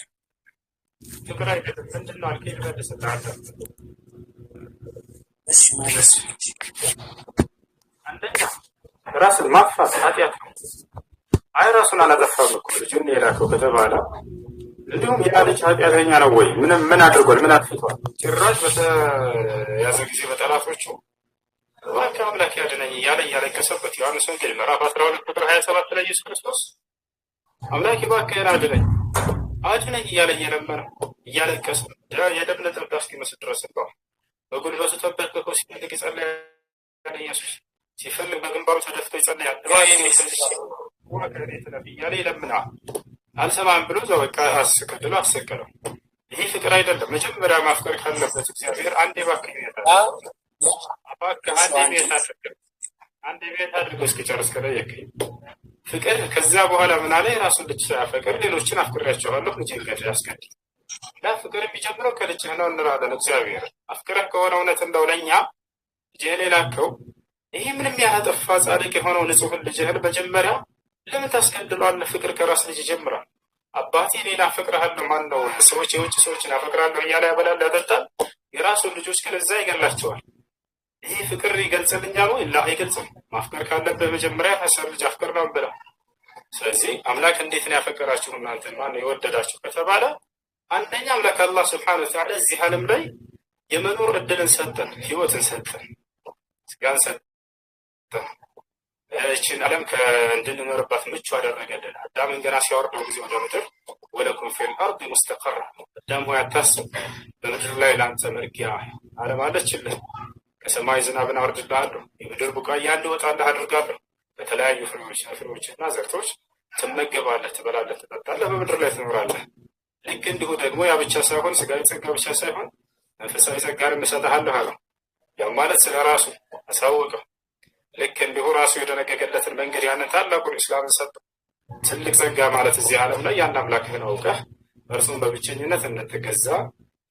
ፍቅር አይደለም። ምንድን ነው አልከኝ? መልስልሃለሁ። እሺ ማለት አንደኛ ራስን ማጥፋት ኃጢአት ነው። አይ ራሱን አላጠፋም እኮ ልጁን የላከው ከተባለ እንዲሁም ያ ልጅ ኃጢአተኛ ነው ወይ? ምን አድርጓል? ምን አጥፍቷል? ጭራሽ በተያዘ ጊዜ በጠላቶቹ እባክህ አምላክ ያድነኝ እያለ እያለቀሰበት ዮሐንስ ወንጌል ምዕራፍ 12 ቁጥር 27 ላይ ኢየሱስ ክርስቶስ አምላክ እባክህን አድነኝ እያለ እየለመነ እያለቀሰ የደም ነጠብጣብ እስኪመስል ድረስ ነው። በጉልበቱ ተንበርክኮ ሲፈልግ ይጸልያል። ኢየሱስ ሲፈልግ በግንባሩ ተደፍቶ ይጸልያል። እያለ ይለምናል። አልሰማም ብሎ እዛው በቃ አስገድሎ አሰቀለው። ይሄ ፍቅር አይደለም። መጀመሪያ ማፍቀር ካለበት እግዚአብሔር አንዴ እባክህ አንዴ ቤት አድርገው እስኪጨርስ ከጠየቀኝ ፍቅር ከዛ በኋላ ምን አለ? የራሱን ልጅ ሳያፈቅር ሌሎችን አፍቅሬያቸዋለሁ ልጄን ገድል ያስገድል። ያ ፍቅር የሚጀምረው ከልጅህ ነው እንላለን። እግዚአብሔር አፍቅረህ ከሆነ እውነት እንደው ለእኛ ልጅህን የላከው ይሄ ምንም ያላጠፋ ጻድቅ የሆነው ንጹሕን ልጅህን መጀመሪያ ለምን ታስገድለዋለህ? ፍቅር ከራስ ልጅ ይጀምራል። አባቴ እኔን አፈቅርሃለሁ ማን ነው ሰዎች የውጭ ሰዎችን አፈቅራለሁ እያለ ያበላል ያጠጣል። የራሱን ልጆች ግን እዛ ይገላቸዋል። ይሄ ፍቅር ይገልጽልኛል ወይ? ላ አይገልጽም። ማፍቀር ካለብህ መጀመሪያ ሀሳብ ልጅ አፍቅር ነው ብለው። ስለዚህ አምላክ እንዴት ነው ያፈቀራችሁ እናንተ ማነው የወደዳችሁ ከተባለ አንደኛ አምላክ አላህ ስብሐነሁ ወተዓላ እዚህ ዓለም ላይ የመኖር እድልን ሰጠን፣ ህይወትን ሰጠን፣ ስጋን ሰጠን። እቺን ዓለም እንድንኖርባት ምቹ አደረገልን። አዳምን ገና ሲያወርደው ጊዜ ወደ ምድር ወለኩም ፊል አርድ ሙስተቀራ፣ አዳም ሆይ አታስብ፣ በምድር ላይ ለአንተ መርጊያ ዓለም አለችልህ። ከሰማይ ዝናብን አወርድልሃለሁ፣ የምድር ቡቃያ እንዲወጣልህ አድርጋለሁ። በተለያዩ ፍሬዎችና ዘርቶች ትመገባለህ፣ ትበላለህ፣ ትጠጣለህ፣ በምድር ላይ ትኖራለህ። ልክ እንዲሁ ደግሞ ያ ብቻ ሳይሆን ስጋዊ ጸጋ ብቻ ሳይሆን መንፈሳዊ ጸጋን እሰጥሃለሁ አለው። ያው ማለት ስለ ራሱ አሳወቀው። ልክ እንዲሁ ራሱ የደነገገለትን መንገድ ያንን ታላቁን ኢስላምን ሰጠው። ትልቅ ጸጋ ማለት እዚህ ዓለም ላይ ያን አምላክህን አውቀህ እርሱን በብቸኝነት እንድትገዛ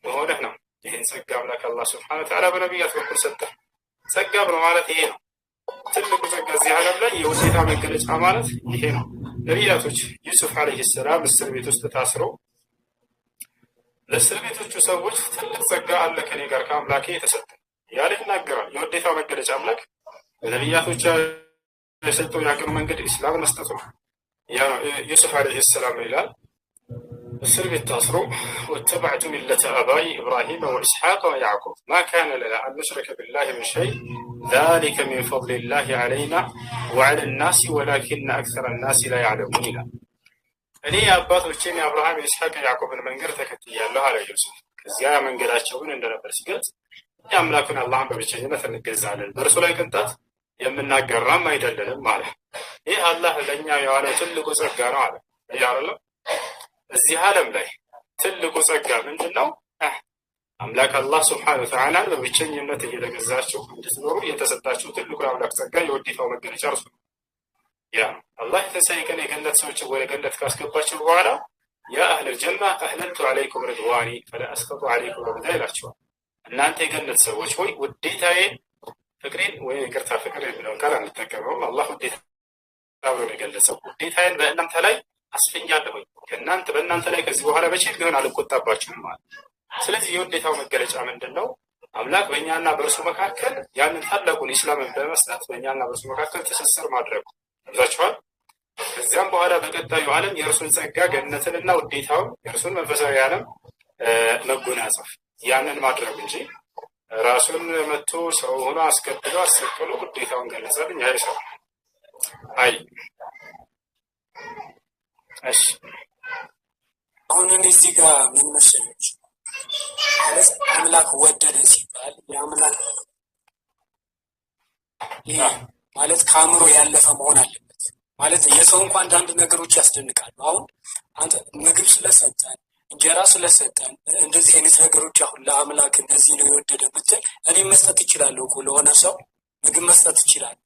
መሆንህ ነው። ይህን ጸጋ አምላክ አላህ ስብሐነሁ ወተዓላ በነቢያት በኩል ሰጠ። ጸጋ ብሎ ማለት ይሄ ነው። ትልቁ ጸጋ እዚህ ዓለም ላይ የውዴታ መገለጫ ማለት ይሄ ነው። ነቢያቶች ዩሱፍ ዓለይሂ ሰላም እስር ቤት ውስጥ ታስረው ለእስር ቤቶቹ ሰዎች ትልቅ ጸጋ አለ ከኔ ጋር ከአምላኬ የተሰጠ ያለ ይናገራል። የውዴታ መገለጫ አምላክ ለነቢያቶች የሰጠው የአገር መንገድ ኢስላም መስጠቱ ነው። ዩሱፍ ዓለይሂ ሰላም ይላል እስር ቤት ታስሮ ወተበዕቱ ሚለተ አባይ ኢብራሂም ወኢስሐቅ ወያዕቁብ ማ ካነ ለና አን ኑሽሪከ ቢላሂ ሚን ሸይ ዛሊከ ሚን ፈድሊላሂ ዓለይና ወዐላ ናሲ ወላኪነ አክሰረ ናሲ ላ ያዕለሙን ይላል። እኔ የአባቶቼን የአብርሃም የኢስሐቅ የያዕቆብን መንገድ ተከትያለሁ አለ ዩሱፍ። ከዚያ መንገዳቸውን እንደነበር ሲገልጽ የአምላኩን አላህን በብቸኝነት እንገዛለን፣ በእርሱ ላይ ቅንጣት የምናገራም አይደለንም አለ። ይህ አላህ ለእኛ የዋለው ትልቁ ጸጋ ነው አለ። እያለም እዚህ ዓለም ላይ ትልቁ ጸጋ ምንድን ነው? አምላክ አላህ ስብሐነሁ ወተዓላን በብቸኝነት እየተገዛችሁ እንድትኖሩ የተሰጣችሁ ትልቁ የአምላክ ጸጋ የውዴታው መገለጫ እርሱ ነው። ያ አላህ የተንሳይ ቀን የገነት ሰዎችን ወደ ገነት ካስገባቸው በኋላ ያ አህለል ጀና አህለልቱ ዐለይኩም ሪድዋኒ ፈላ አስኸጡ ዐለይኩም አበዳ ይላቸዋል። እናንተ የገነት ሰዎች ሆይ ውዴታዬን ፍቅሬን ወይ ይቅርታ ፍቅር የሚለውን ቃል አንጠቀመውም። አላህ ውዴታ ብሎ የገለጸው ውዴታዬን በእናንተ ላይ አስፈኛለሁ፣ በእናንተ ላይ ከዚህ በኋላ መቼም ቢሆን አልቆጣባችሁም ማለት። ስለዚህ የውዴታው መገለጫ ምንድን ነው? አምላክ በእኛና በእርሱ መካከል ያንን ታላቁን ኢስላምን በመስጠት በእኛና በእርሱ መካከል ትስስር ማድረጉ ይዛችኋል። ከዚያም በኋላ በቀጣዩ ዓለም የእርሱን ጸጋ ገነትንና ውዴታውን የእርሱን መንፈሳዊ ዓለም መጎናጸፍ ያንን ማድረግ እንጂ ራሱን መጥቶ ሰው ሆኖ አስገድዶ አሰቅሎ ውዴታውን ገለጸልኝ ያይ ሰው አይ እሺ። አሁን እዚህ ጋር ምን መሰለች ማለት አምላክ ወደደ ሲባል የአምላክ ይህ ማለት ከአእምሮ ያለፈ መሆን አለበት። ማለት የሰው እንኳን አንዳንድ ነገሮች ያስደንቃሉ። አሁን አንተ ምግብ ስለሰጠን እንጀራ ስለሰጠን እንደዚህ አይነት ነገሮች አሁን ለአምላክ እንደዚህ ነው የወደደ ብትል እኔ መስጠት እችላለሁ እኮ ለሆነ ሰው ምግብ መስጠት እችላለሁ፣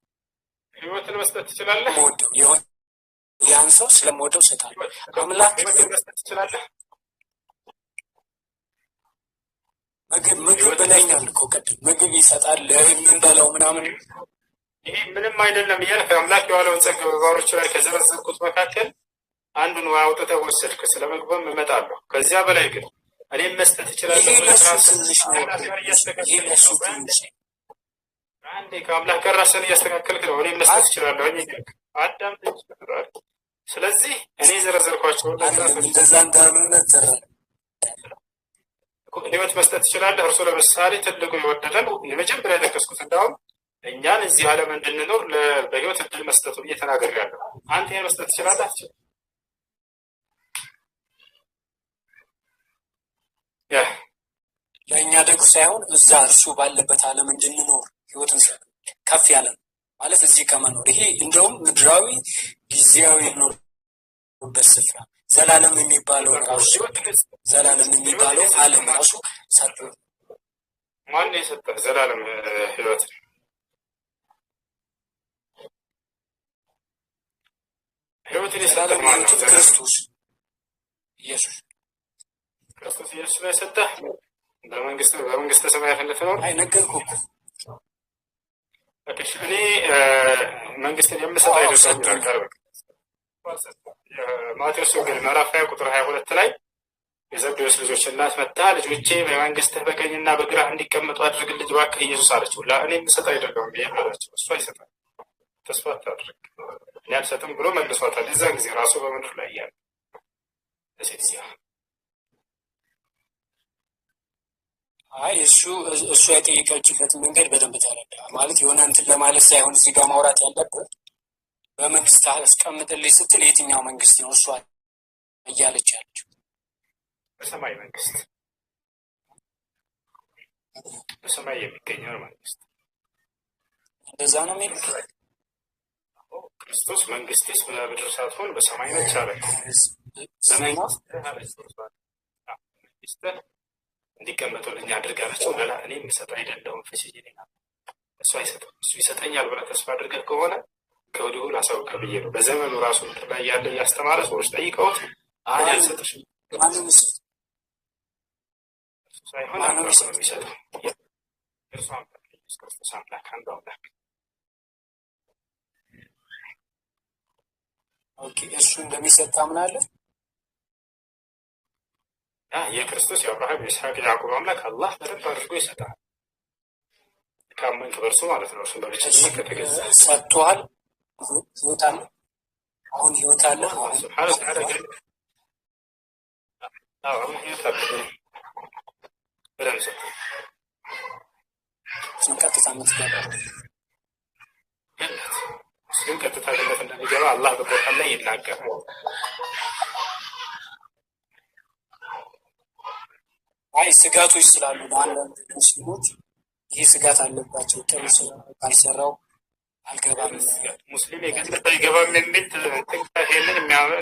ህይወትን መስጠት ትችላለህ። ወደው የሆነ ያን ሰው ስለምወደው እሰጣለሁ። አምላክ ምግብ መስጠት ትችላለህ። ምግብ ብለኛል እኮ ቅድም ምግብ ይሰጣል የምንበላው ምናምን። ይሄ ምንም አይደለም እያልክ አምላክ የዋለውን ጸጋ በባሮቹ ላይ ከዘረዘርኩት መካከል አንዱን አውጥተህ ወሰድክ። ስለ ምግብም እመጣለሁ። ከዚያ በላይ ግን እኔም መስጠት እችላለሁ። አንዴ ከአምላክ ጋር ራስህን እያስተካከልክ ነው። እኔም መስጠት እችላለሁ አዳም። ስለዚህ እኔ ዘረዘርኳቸው እንደዛ እንዳምነት ህይወት መስጠት ትችላለህ። እርሱ ለምሳሌ ትልቁ የወደደን የመጀመሪያ የጠቀስኩት እንዳውም እኛን እዚህ ዓለም እንድንኖር በህይወት እድል መስጠቱ ብዬ ተናግሬያለሁ። አንተ ይሄን መስጠት ትችላለህ አትችልም? ለእኛ ደግሞ ሳይሆን እዛ እርሱ ባለበት ዓለም እንድንኖር ህይወትን ሰጥ ከፍ ያለ ነው ማለት እዚህ ከመኖር ይሄ እንደውም ምድራዊ ጊዜያዊ ኖርበት ስፍራ ዘላለም የሚባለው ራሱ ዘላለም የሚባለው ዓለም ራሱ ሰጥ ማን የሰጠህ ዘላለም ህይወት? ህይወትን የሰጠህ ማን ነው? ክርስቶስ ኢየሱስ። ክርስቶስ ኢየሱስ ነው የሰጠህ በመንግስተ ሰማያት እንድትኖር። አይ ነገርኩህ እኮ እኔ መንግስትን የምሰጥ አይደለም ይላል። ማቴዎስ ወንጌል ምዕራፍ 20 ቁጥር 22 ላይ የዘብዴዎስ ልጆች እናት መታ ልጆቼ በመንግስትህ በቀኝና በግራህ እንዲቀመጡ አድርግልኝ እባክህ ኢየሱስ አለችው። እኔ የምሰጥ አይደለሁም ብዬ አላቸው። እሷ ይሰጣል፣ ተስፋ አታድርግ፣ እኔ አልሰጥም ብሎ መልሷታል። የዛን ጊዜ ራሱ በምድር ላይ እያለ ሴትያ አይ እሱ የጠየቀችበት መንገድ በደንብ ተረዳ ማለት የሆነ እንትን ለማለት ሳይሆን እዚህ ጋር ማውራት ያለበት በመንግስት አስቀምጥልኝ ስትል የትኛው መንግስት ነው እሷ እያለች ያለችው? በሰማይ መንግስት፣ በሰማይ የሚገኘው መንግስት። እንደዛ ነው የሚል ክርስቶስ መንግስትስ በምድር ሳትሆን በሰማይ ነች አለ። በመንግስት እንዲቀመጡልኝ አድርጋቸው ለላ እኔ የምሰጥ አይደለሁም ፍሽ እሱ አይሰጥም። እሱ ይሰጠኛል ብለህ ተስፋ አድርገህ ከሆነ ከወዲሁ ላሳውቅ ብዬ ነው። በዘመኑ ራሱ ምድር ላይ ያለ እያስተማረ ሰዎች ጠይቀውት አይ አልሰጥሽም ሳይሆን አምላክ ነው የሚሰጠው። እርሱ አምላክ ኢየሱስ ክርስቶስ አምላክ፣ አንዱ አምላክ። ኦኬ፣ እሱ እንደሚሰጥ ታምናለህ? የክርስቶስ የአብርሃም የይስሐቅ የያዕቆብ አምላክ አላህ በደንብ አድርጎ ይሰጣል ካመንክ በእርሱ ማለት ነው። እርሱን በብቸኝነት ከተገዛ ሰጥቷል። ህይወት አለ፣ አሁን ህይወት አለ። ስብሓን ተዓላ አሁን ህይወት አለ ብለን ሰጥ ቀጥታ የምትገባ ገነት ሙስሊም ቀጥታ ገነት እንደሚገባ አላህ በቁርአን ላይ ይናገራል። አይ ስጋቶች ስላሉ አንዳንድ ሙስሊሞች ይህ ስጋት አለባቸው። ጥሩ ስራ ካልሰራው አልገባም፣ ሙስሊም የገነት አይገባም የሚል ይሄንን የሚያምር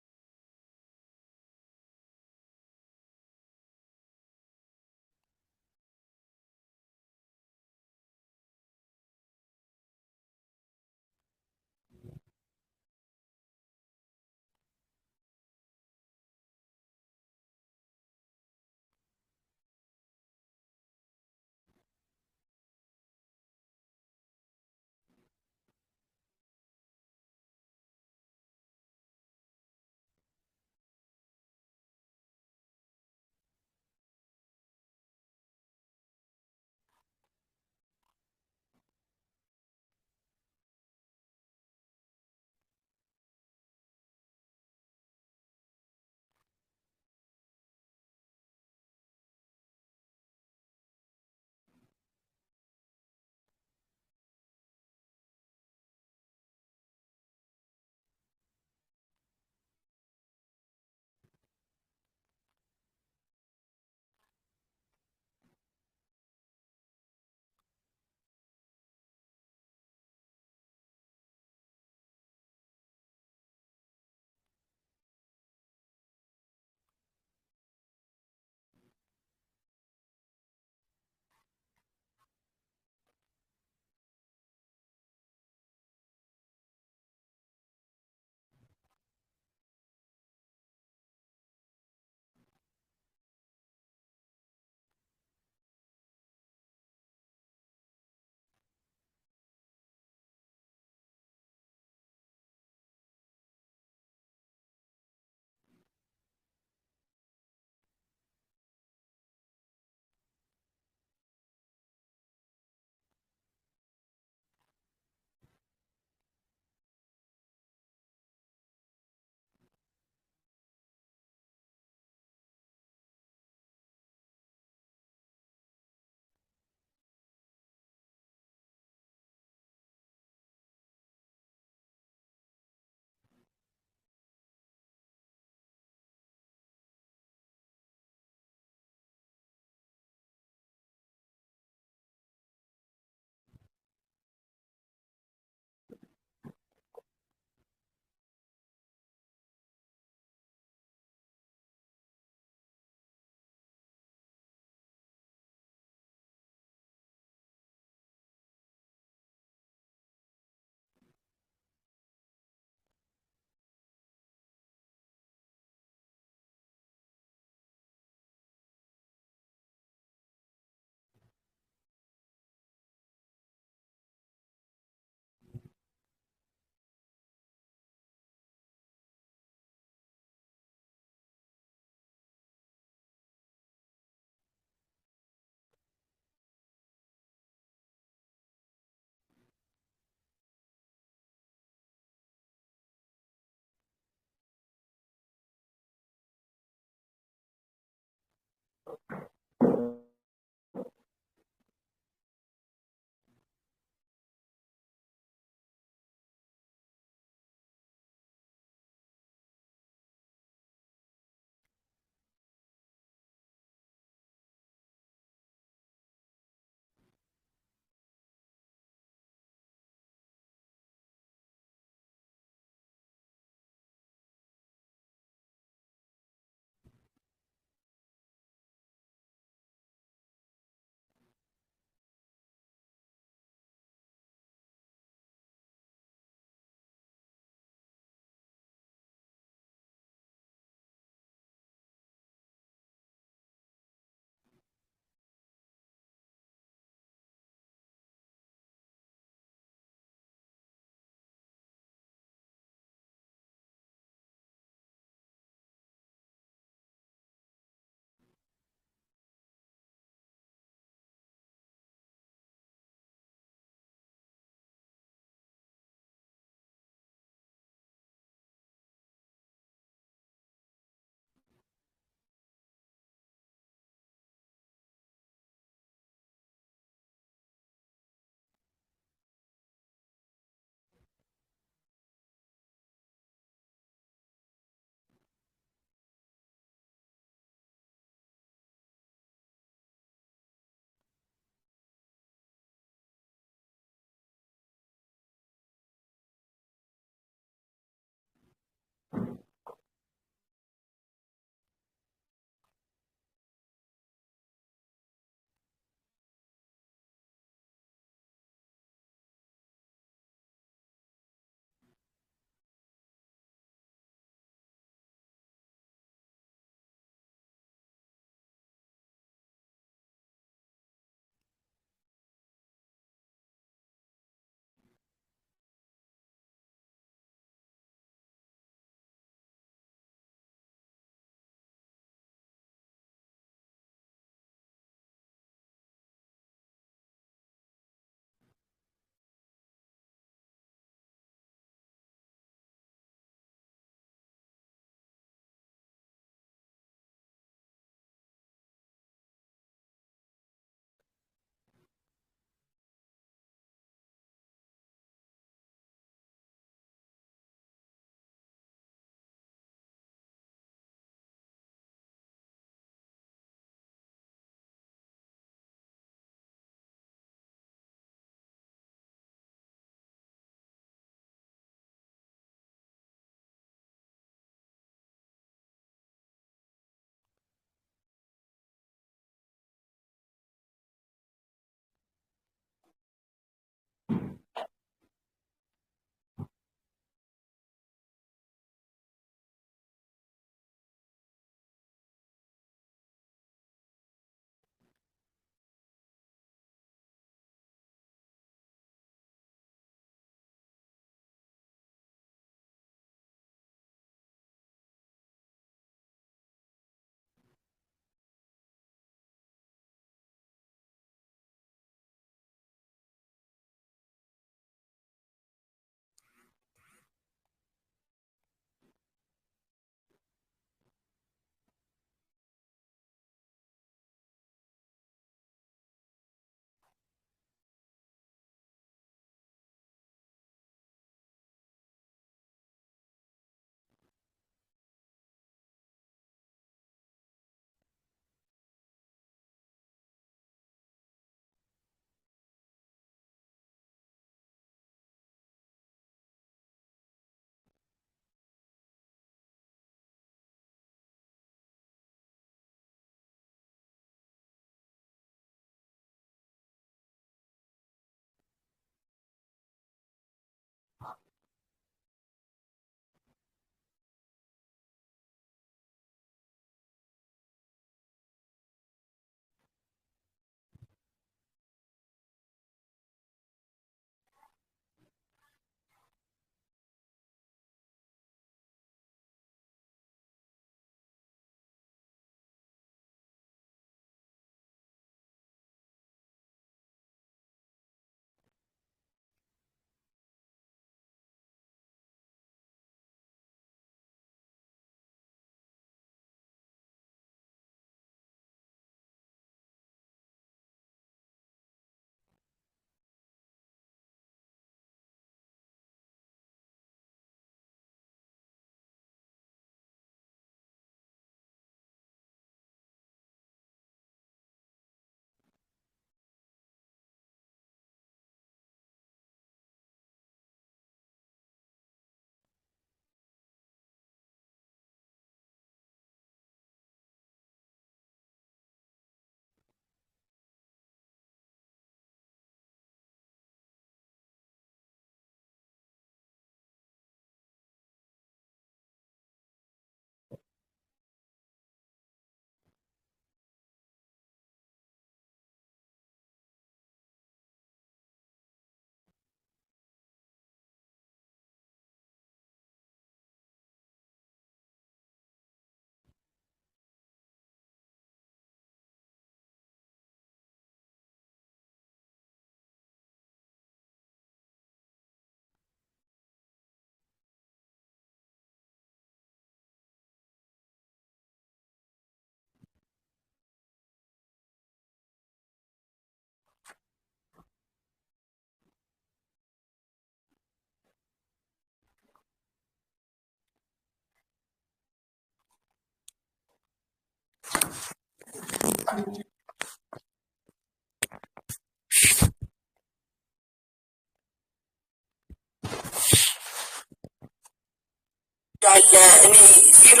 ያለ እኔ ሲሉ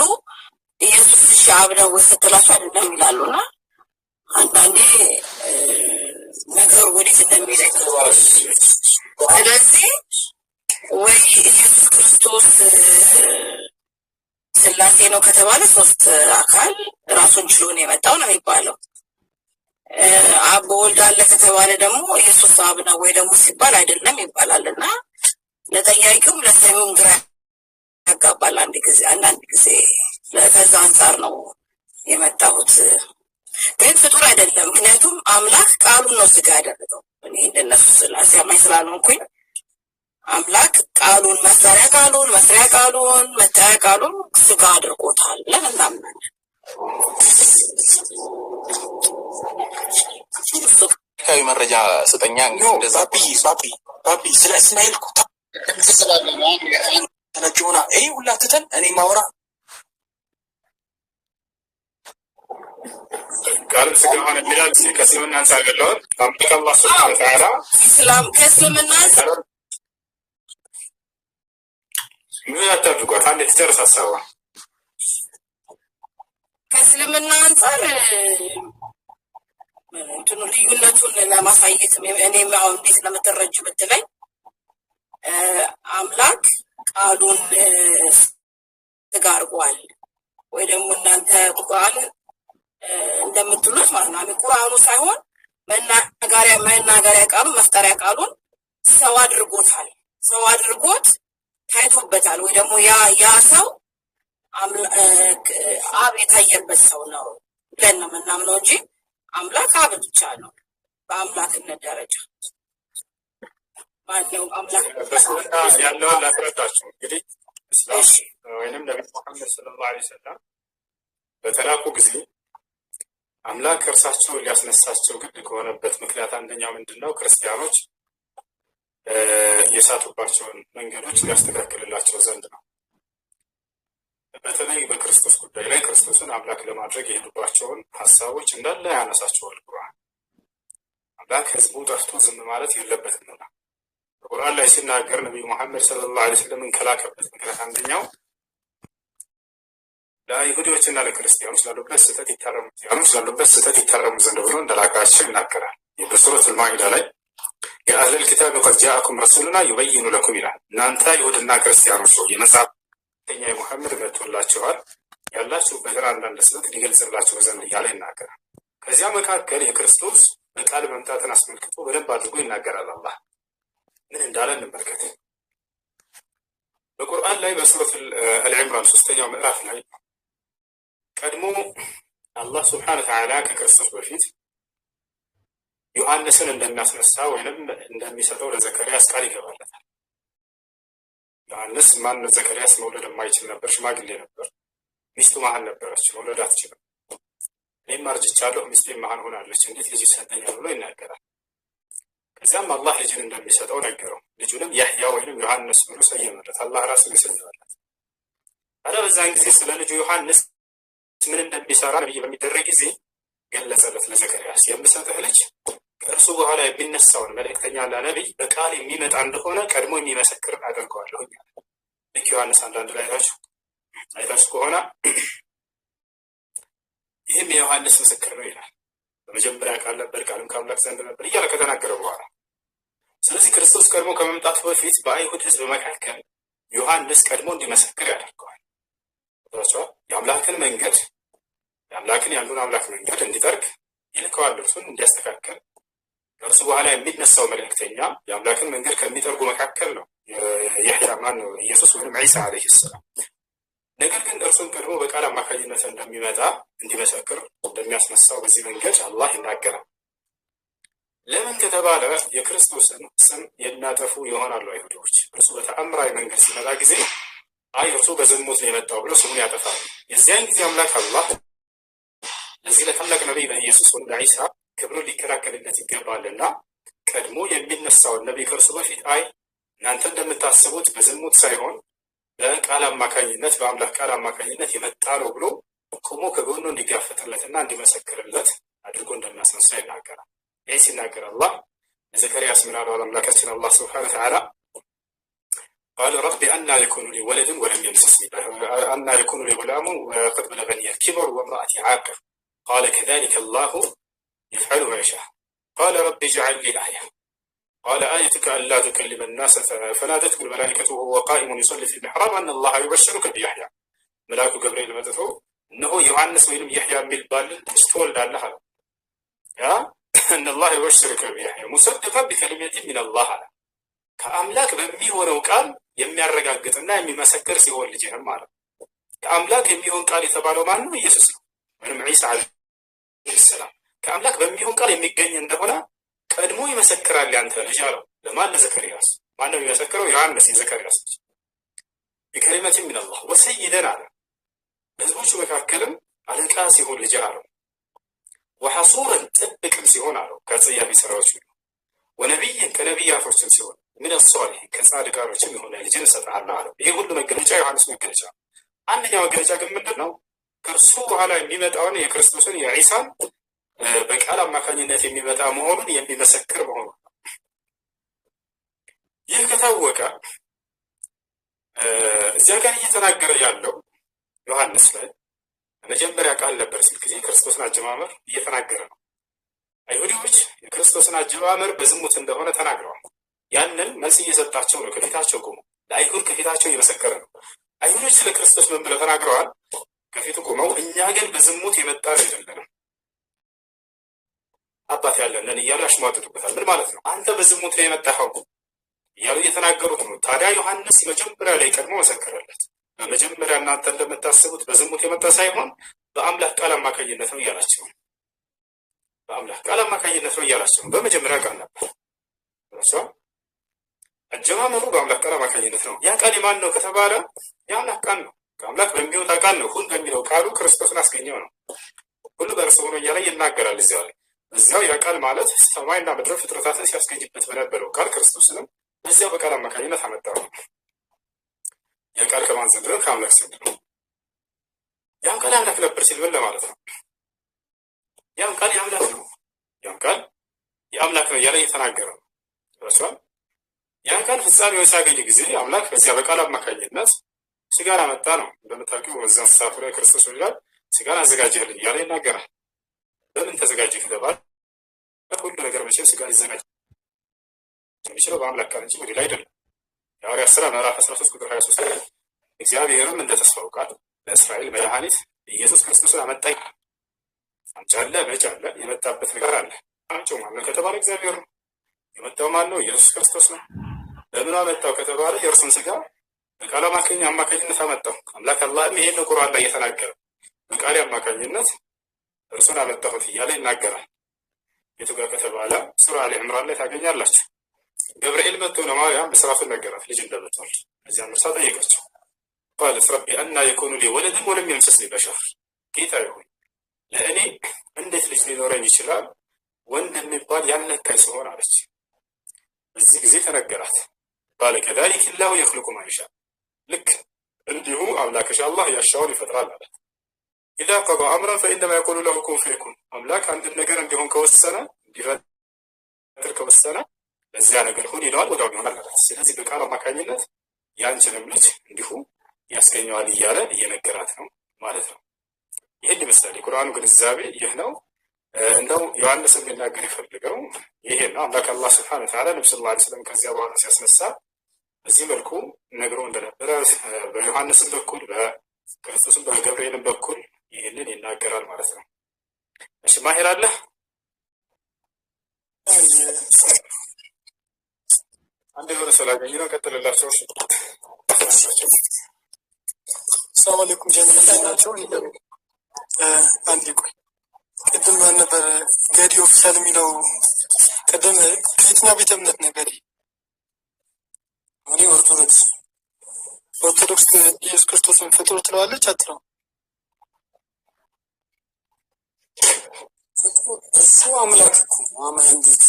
ኢየሱስ እሺ አብ ነው ስትላቸው አይደለም ይላሉና አንዳንዴ ነገሩ ወዴት እንደሚሄድ ስለዚህ ወይ ኢየሱስ ክርስቶስ ስላሴ ነው ከተባለ ሶስት አካል ራሱን ችሎ ነው የመጣው ነው የሚባለው። አብ በወልድ አለ ከተባለ ደግሞ ኢየሱስ አብ ነው ወይ ደግሞ ሲባል አይደለም ይባላል እና ለጠያቂውም ለሰሚውም ግራ ያጋባል አንዳንድ ጊዜ ከዛ አንጻር ነው የመጣሁት። ግን ፍጡር አይደለም፣ ምክንያቱም አምላክ ቃሉን ነው ስጋ ያደረገው። እኔ እንደነሱ ስላሴ አማኝ ስላልሆንኩኝ አምላክ ቃሉን መስሪያ ቃሉን መታያ ቃሉን ስጋ አድርጎታል ብለን እናምናለን። ታሪካዊ መረጃ ስጠኛ። እንደዛ ባቢ ስለ እስማኤል ስላለ ተነጆና ይሄ ሁላ ትተን እኔ ማውራ ቃልም ስጋ ሆነ የሚላል ከእስልምና አንፃር ገለዋል። አምላክ አላህ ሱብሓነሁ ወተዓላ እስላም ከእስልምና አንፃር ምን አታድርጓት። አንዴ ትጨርስ ሀሳቧ። ከእስልምና አንፃር እንትኑ ልዩነቱን ለማሳየት እኔም አሁን እንዴት ለምትረጅ ብትለኝ አምላክ ቃሉን ስጋ አድርጓል ወይ ደግሞ እናንተ ቁርአን እንደምትሉት ማለት ነው። ቁርአኑ ሳይሆን መናገሪያ ቃሉን መፍጠሪያ ቃሉን ሰው አድርጎታል። ሰው አድርጎት ታይቶበታል ወይ ደግሞ ያ ሰው አብ የታየበት ሰው ነው ብለን ነው የምናምነው እንጂ አምላክ አብ ብቻ ነው በአምላክነት ደረጃ ማነው አምላክ ያለውን ላስረዳችሁ። እንግዲህ እስላም ወይንም ነብዩ መሐመድ ሰለላሁ ዐለይሂ ወሰለም በተላኩ ጊዜ አምላክ እርሳቸውን ሊያስነሳቸው ግድ ከሆነበት ምክንያት አንደኛው ምንድነው? ክርስቲያኖች የሳቱባቸውን መንገዶች ሊያስተካክልላቸው ዘንድ ነው። በተለይ በክርስቶስ ጉዳይ ላይ ክርስቶስን አምላክ ለማድረግ የሄዱባቸውን ሀሳቦች እንዳለ ያነሳቸዋል ቁርአን። አምላክ ህዝቡ ጠርቶ ዝም ማለት የለበትምና ቁርአን ላይ ሲናገር ነብዩ መሐመድ ሰለላሁ ዐለይሂ ወሰለም ከላከበት ምክንያት አንደኛው ለይሁዲዎችና ለክርስቲያኖች ላሉበት ስህተት ይታረሙ ዘንድ ብሎ እንደላካቸው ይናገራል። በሱረቱል ማኢዳ ላይ የአህለል ኪታብ ቀድ ጃአኩም ረሱሉና ዩበይኑ ለኩም ይላል። እናንተ ይሁድና ክርስቲያኖች ሆይ የመጻተኛ የሙሐመድ መጥቶላችኋል ያላችሁበትን አንዳንድ ስህተት ሊገልጽላችሁ ዘንድ እያለ ይናገራል። ከዚያ መካከል የክርስቶስ በቃል መምጣትን አስመልክቶ በደንብ አድርጎ ይናገራል። አላህ ምን እንዳለ እንመልከት። በቁርአን ላይ በሱረቱል አልዕምራን 3ኛው ምዕራፍ ላይ ቀድሞ አላህ ሱብሓነሁ ወተዓላ ከክርስቶስ በፊት ዮሐንስን እንደሚያስነሳ ወይንም እንደሚሰጠው ለዘከርያስ ቃል ይገባለታል። ዮሐንስ ዘከርያስ መውለድ የማይችል ነበር፣ ሽማግሌ ነበር፣ ሚስቱ መሀን ነበረች፣ መውለድ አትችልም። እኔም አርጅቻለሁ፣ ሚስቴም መሀን ሆናለች፣ እንዴት ልጅ ይሰጠኛል ብሎ ይናገራል። ከዚያም አላህ ልጅን እንደሚሰጠው ነገረው። ልጁንም ያህያ ወይንም ዮሐንስ ብሎ ሰየመለት፣ አላህ ራሱ ይሰየመለት። ታዲያ በዛን ጊዜ ስለ ልጁ ዮሐንስ ምን እንደሚሰራ ነብይ በሚደረግ ጊዜ ገለጸለት ለዘከርያስ። የምሰጥህ ልጅ ከእርሱ በኋላ የሚነሳውን መልእክተኛና ነቢይ በቃል የሚመጣ እንደሆነ ቀድሞ የሚመሰክር አደርገዋለሁ። ልክ ዮሐንስ አንዳንድ ላይ አይታችሁ ከሆነ ይህም የዮሐንስ ምስክር ነው ይላል። በመጀመሪያ ቃል ነበር፣ ቃልም ከአምላክ ዘንድ ነበር እያለ ከተናገረ በኋላ ስለዚህ ክርስቶስ ቀድሞ ከመምጣቱ በፊት በአይሁድ ሕዝብ መካከል ዮሐንስ ቀድሞ እንዲመሰክር ያደርገዋል። የአምላክን መንገድ የአንዱን አምላክ መንገድ እንዲጠርግ ይልከዋል፣ እርሱን እንዲያስተካከል። ከእርሱ በኋላ የሚነሳው መልእክተኛ የአምላክን መንገድ ከሚጠርጉ መካከል ነው ኢየሱስ ወይም ዒሳ ዓለይሂ ሰላም። ነገር ግን እርሱን ቀድሞ በቃል አማካኝነት እንደሚመጣ እንዲመሰክር እንደሚያስነሳው በዚህ መንገድ አላህ ይናገራል። ለምን ከተባለ የክርስቶስን ስም የሚያጠፉ ይሆናሉ አይሁዶች። እርሱ በተአምራዊ መንገድ ሲመጣ ጊዜ እርሱ በዝሙት ነው የመጣው ብሎ ስሙን ያጠፋሉ። የዚያን ጊዜ አምላክ አላህ ለዚህ ለታላቅ ነቢይ ለኢየሱስ ወይም ለዒሳ ክብሩን ሊከላከልለት ይገባልና ቀድሞ የሚነሳውን ነቢይ ከእርሱ በፊት እናንተ እንደምታስቡት በዝሙት ሳይሆን በቃል አማካኝነት በአምላክ ቃል አማካኝነት የመጣ ነው ብሎ ቆሞ ከጎኑ እንዲጋፈጥለትና እንዲመሰክርለት አድርጎ እንደሚያስነሳ ይናገራል። ይህ ሲናገር አላህ ለዘከርያስ ምን አለው? አምላካችን አላህ ሱብሓነሁ ወተዓላ ቃለ ረቢ አና የኩኑ ሊ ወለድን ወለም የምሰስኒ አና የኩኑ ሊ ጉላሙ ወቀድ በለገኒ አልኪበሩ ወምረአቲ ዓቅር ቃለ ከዛሊከ አላሁ የፍዐሉ ማ የሻእ ቃለ ረቢ እጅዐል ሊ አያ ቃለ አየቱከ አላ ቱከሊመ ናሰ ፈናደትሁ ልመላኢከቱ ወሁወ ቃኢሙን ዩሰሊ ፊል ሚሕራብ አነ አላህ ዩበሽሩከ ቢያሕያ መልአኩ ገብርኤል መጥቶ እነሆ ዮሐንስ ወይንም ያሕያ የሚባል ልጅ ትወልዳለህ አለው። ያ እነ አላህ ዩበሽሩከ ቢያሕያ ሙሰድቀን ቢከሊመቲን ሚነላህ አለ። ከአምላክ በሚሆነው ቃል የሚያረጋግጥና የሚመሰክር ሲሆን ልጅህም አለ። ከአምላክ የሚሆን ቃል የተባለው ማን ነው? ኢየሱስ ነው፣ ወይም ዒሳ ዓለይሂ ሰላም። ከአምላክ በሚሆን ቃል የሚገኝ እንደሆነ ቀድሞ ይመሰክራል ያንተ ልጅ አለው። ለማን? ለዘከርያስ። ማን ነው የሚመሰክረው? ዮሐንስ የዘከርያስ ልጅ። ቢከሊመቲን ሚነላህ ወሰይደን አለ። በህዝቦቹ መካከልም አለቃ ሲሆን ልጅ አለው። ወሐሱረን ጥብቅም ሲሆን አለው ከጸያፊ ስራዎች ሁሉ። ወነቢይን ከነቢያቶችም ሲሆን ምን ሷሊሒን ከጻድቃኖችም የሆነ ልጅን እሰጥሃለሁ አለው። ይሄ ሁሉ መገለጫ ዮሐንስ መገለጫ። አንደኛው መገለጫ ግን ምንድን ነው? ከእርሱ በኋላ የሚመጣውን የክርስቶስን የዒሳን በቃል አማካኝነት የሚመጣ መሆኑን የሚመሰክር መሆኑ ነው። ይህ ከታወቀ እዚያ ጋር እየተናገረ ያለው ዮሐንስ ላይ መጀመሪያ ቃል ነበር ሲል ጊዜ ክርስቶስን አጀማመር እየተናገረ ነው። አይሁዶች የክርስቶስን አጀማመር በዝሙት እንደሆነ ተናግረዋል። ያንን መልስ እየሰጣቸው ነው። ከፊታቸው ቆሞ ለአይሁድ ከፊታቸው እየመሰከረ ነው። አይሁዶች ስለ ክርስቶስ ምን ብለው ተናግረዋል? ከፊቱ ቆመው እኛ ግን በዝሙት የመጣን አይደለንም አባት ያለንን እያሉ ያሽሟጥጡበታል። ምን ማለት ነው? አንተ በዝሙት ነው የመጣኸው እያሉ እየተናገሩት ነው። ታዲያ ዮሐንስ መጀመሪያ ላይ ቀድሞ መሰከረለት። በመጀመሪያ እናንተ እንደምታስቡት በዝሙት የመጣ ሳይሆን በአምላክ ቃል አማካኝነት ነው እያላቸው፣ በአምላክ ቃል አማካኝነት ነው እያላቸው። በመጀመሪያ ቃል ነበር አጀማመሩ፣ በአምላክ ቃል አማካኝነት ነው። ያ ቃል የማን ነው ከተባለ የአምላክ ቃል ነው። ከአምላክ በሚወጣ ቃል ነው። ሁን በሚለው ቃሉ ክርስቶስን አስገኘው ነው። ሁሉ በእርሱ ሆኖ እያለ ይናገራል። እዚያው ያ ቃል ማለት ሰማይና ምድር ፍጥረታትን ሲያስገኝበት በነበረው ቃል ክርስቶስንም በዚያው በቃል አማካኝነት አመጣው ነው። ያ ቃል ከማን ዘንድ ነው? ከአምላክ ዘንድ ነው። ያም ቃል አምላክ ነበር ሲል ምን ለማለት ነው? ያም ቃል የአምላክ ነው፣ ያም ቃል የአምላክ ነው እያለ እየተናገረ ነው። ረሷል ያ ቃል ፍጻሜውን ሲያገኝ ጊዜ አምላክ በዚያ በቃል አማካኝነት ስጋን አመጣ ነው። እንደምታውቂው በዚያ ሰዓቱ ላይ ክርስቶስ ይላል ስጋን አዘጋጀህልኝ እያለ ይናገራል። በምን ተዘጋጀ ከተባለ ሁሉ ነገር መቼም ስጋን ይዘጋጅ የሚችለው በአምላክ ቃል እንጂ በሌላ አይደለም። የሐዋርያት ሥራ ምዕራፍ 13 ቁጥር 23 ላይ እግዚአብሔርም እንደ ተስፋው ቃል ለእስራኤል መድኃኒት ኢየሱስ ክርስቶስን አመጣ። አምጪ አለ፣ መጪ አለ፣ የመጣበት ነገር አለ። አምጪው ማን ነው ከተባለ እግዚአብሔር ነው። የመጣው ማን ነው? ኢየሱስ ክርስቶስ ነው። ለምን አመጣው ከተባለ የእርሱን ስጋ በቃል አማካኝነት አመጣው። አምላክ አላህም ይሄን ነው ቁርአን ላይ እየተናገረ በቃል አማካኝነት እርሱን አመጣሁት እያለ ይናገራል። የቱ ጋር ከተባለ ሱራ አሊ ዕምራን ላይ ታገኛላችሁ። ገብርኤል መጥቶ ለማርያም ብስራቱን ነገራት፣ ልጅ እንደምትወልድ። እዚያ እርሷ ጠየቀችው። ቃለት ረቢ አና የኩኑ ሊ ወለድን ወለም የምሰስኒ በሸር፣ ጌታዬ ሆይ ለእኔ እንዴት ልጅ ሊኖረኝ ይችላል ወንድ የሚባል ያልነካኝ ሲሆን አለች። በዚህ ጊዜ ተነገራት። ቃለ ከዛሊከ አላሁ የኽሉቁ ማ የሻእ፣ ልክ እንዲሁ አምላክሽ አላህ ያሻውን ይፈጥራል አላት። ኢዛ ቀዷ አምረን ፈኢነማ የቁሉ ለሁ ኩን ፈየኩን፣ አምላክ አንድን ነገር እንዲሆን ከወሰነ እንዲፈጥር ከወሰነ ለዚያ ነገር ሁን ይለዋል፣ ወዲያው ይሆናል አላት። ስለዚህ በቃል አማካኝነት ያንቺንም ልጅ እንዲሁ ያስገኘዋል እያለ እየነገራት ነው ማለት ነው። ይህን ይመስላል የቁርአኑ ግንዛቤ ይህ ነው። እንደው ዮሐንስ የሚናገር የፈልገው ይሄ ነው። አምላክ አላህ ሱብሓነሁ ወተዓላ ነብዩ ሰለላሁ ዐለይሂ ወሰለም ከዚያ በኋላ ሲያስነሳ በዚህ መልኩ ነግሮ እንደነበረ በዮሐንስም በኩል በክርስቶስም በገብርኤልም በኩል ይህንን ይናገራል ማለት ነው። እሺ ማሄር አለ። አንድ የሆነ ሰላገኝ ነው። ቀጥልላቸው። ሰላም አለይኩም ጀነራል ናቸው። አንድ ቆይ ቅድም ማን ነበር ገዲ ኦፊሻል የሚለው? ቅድም ከየትኛው ቤተ እምነት ነው ገዲ? እኔ ኦርቶዶክስ ኢየሱስ ክርስቶስን ፍጡር ትለዋለች አትለው? እሱ አምላክ እኮ አማን እንዴት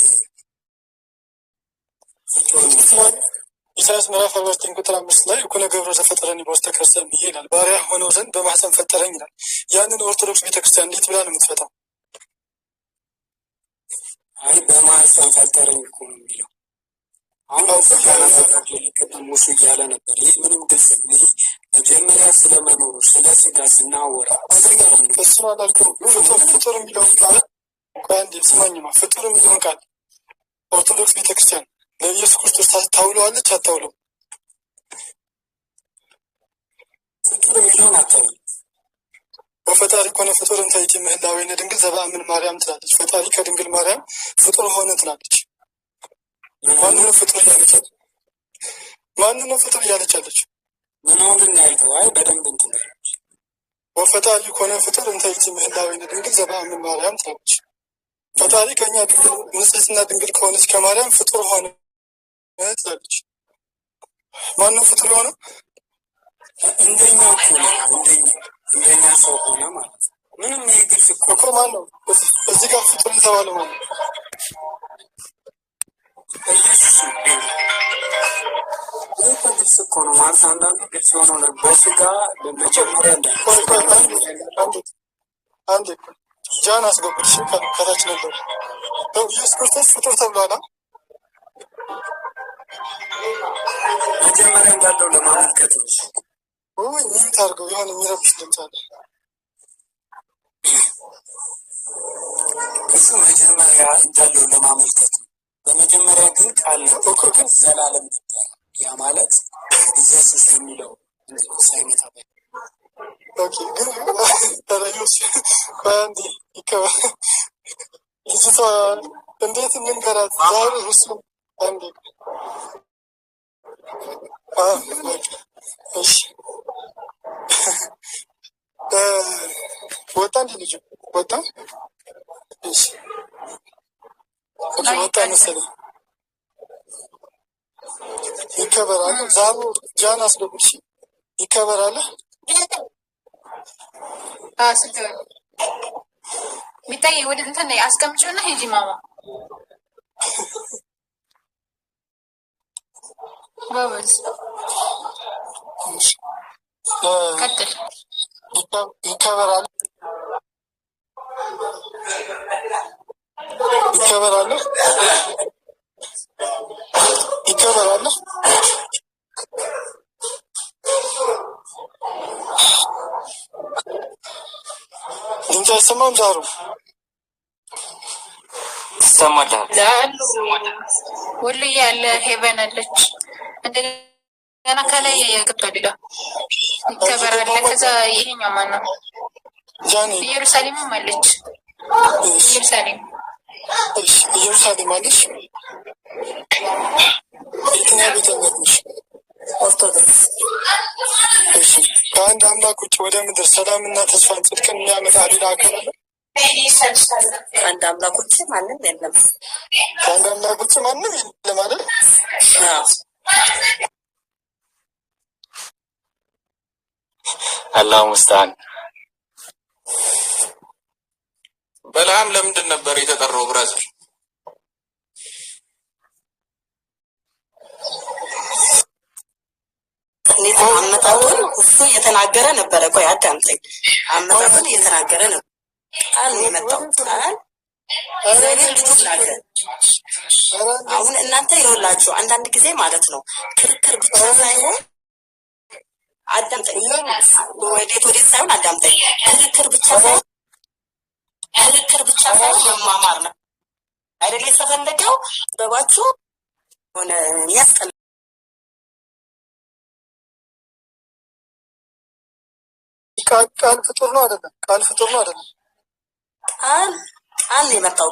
ኢሳያስ ምዕራፍ 49 ቁጥር 5 ላይ እኩነ ገብረ ዘፈጠረኒ በውስተ ከርሰ እምዬ ይላል። ባሪያ ሆነው ዘንድ በማህፀን ፈጠረኝ ይላል። ያንን ኦርቶዶክስ ቤተክርስቲያን እንዴት ብላ ነው የምትፈታው? አይ በማህፀን ፈጠረኝ እኮ ነው የሚለው። አሁን ቅድም ሙሱ እያለ ነበር። ይህ ምንም ግልጽ ነው። ይህ መጀመሪያ ስለመኖሩ ስለ ስጋ ስናወራ እሱን አላልኩም። ፍጡር የሚለውን ቃል አንዴ ስማኝማ፣ ፍጡር የሚለውን ቃል ኦርቶዶክስ ቤተክርስቲያን ለኢየሱስ ክርስቶስ ታውለዋለች አታውለው? ፍጡር የሚለውን አታውለው። በፈጣሪ ኮነ ፍጡር እንተ ይእቲ ምህላዌነ ድንግል ዘበአምን ማርያም ትላለች። ፈጣሪ ከድንግል ማርያም ፍጡር ሆነ ትላለች። ማንነው ፍጡር እያለች ማንነው ፍጡር እያለች አለች? ምንሆን ያልከው? አይ በደንብ እንትን ወፈጣሪ ኮነ ፍጡር እንተ ይእቲ ምህላዌነ ድንግል ዘበአምን ማርያም ትላለች። ፈጣሪ ከኛ ንጽሕትና ድንግል ከሆነች ከማርያም ፍጡር ሆነ ትላለች። ማነው ፍጡር የሆነ? እንደኛ እኮ ነው። እንደኛ ሰው ሆነ ማለት ነው። ምንም ይሄ ግልጽ እኮ ማነው እዚህ ጋር ፍጡር የተባለ ማለት ኢየሱስ ነው። ይህ ግልጽ እኮ ነው ማለት አንዳንዱ ግልጽ የሆነው ነው። በስጋ በመጀመሪያ አንዴ ጃን አስገቡት ከታች ነበር። ኢየሱስ ክርስቶስ ፍጡር ተብሏል። መጀመሪያ እንዳለው ለማመልከት ነው። ምን ታርገው የሆነ የሚረብሽ ድምፅ አለ። እሱ መጀመሪያ እንዳለው ለማመልከት ነው። በመጀመሪያ ግን ቃል ነበር፣ ግን ዘላለም ነበር። ያ ማለት ኢየሱስ የሚለው ሳይመጣ ኦኬ። ግን ተረዩስ አንዴ ይከባ ልጅቷ እንዴት እንንገራት ዛሬ እሱ አንዴ እሺ ወጣ እንዴ ልጅ ወጣ? እሺ ወጣ መሰለኝ። ይከበራል። ዛሩ ጃን አስገቡሽ። ይከበራል። ስልክ ሚታይ ወደ እንትን ላይ አስቀምጪውና ሂጂ ማማ። ጎበዝ ቀጥል። ይከበራል። ይከበራል። ይከበራል። ድምፅ አይሰማም? ዛሩ ይሰማል። ወልዬ ያለ ሄቨን አለች። እንደገና ከላይ ገብቷል። ይከበራል። ከዛ ይሄኛው ማን ነው? ኢየሩሳሌምም አለች። ኢየሩሳሌም ኢየሩሳሌም አለች። የትኛው ቤተ እምነት ነሽ? ኦርቶዶክስ። እሺ፣ ከአንድ አምላክ ውጭ ወደ ምድር ሰላምና ተስፋን ጽድቅን የሚያመጣ ሌላ አካል አለ? ከአንድ አምላክ ውጭ ማንም የለም። ከአንድ አምላክ ውጭ ማንም የለም አይደል? አላሁ ሙስተዓን። በለዓም ለምንድን ነበር የተጠራው? ብራዘር አመጣጡን እሱ እየተናገረ ነበረ። ቆይ አዳምጠኝ። አመጣጡን እየተናገረ ነበር። ቃል ነው የመጣው። ቃል እግዚአብሔር ልጆች ናቸው። አሁን እናንተ ይኸውላችሁ አንዳንድ ጊዜ ማለት ነው ክርክር ብቻ ሳይሆን አዳምጠኝ። ወዴት ሳይሆን አዳምጠኝ። ክርክር ብቻ ሳይሆን መማማር ነው አይደል? የተፈለገው በባችሁ ሆነ የሚያስቀል ቃል ፍጡር ነው አይደለም? ቃል ፍጡር ነው አይደለም? ቃል የመጣው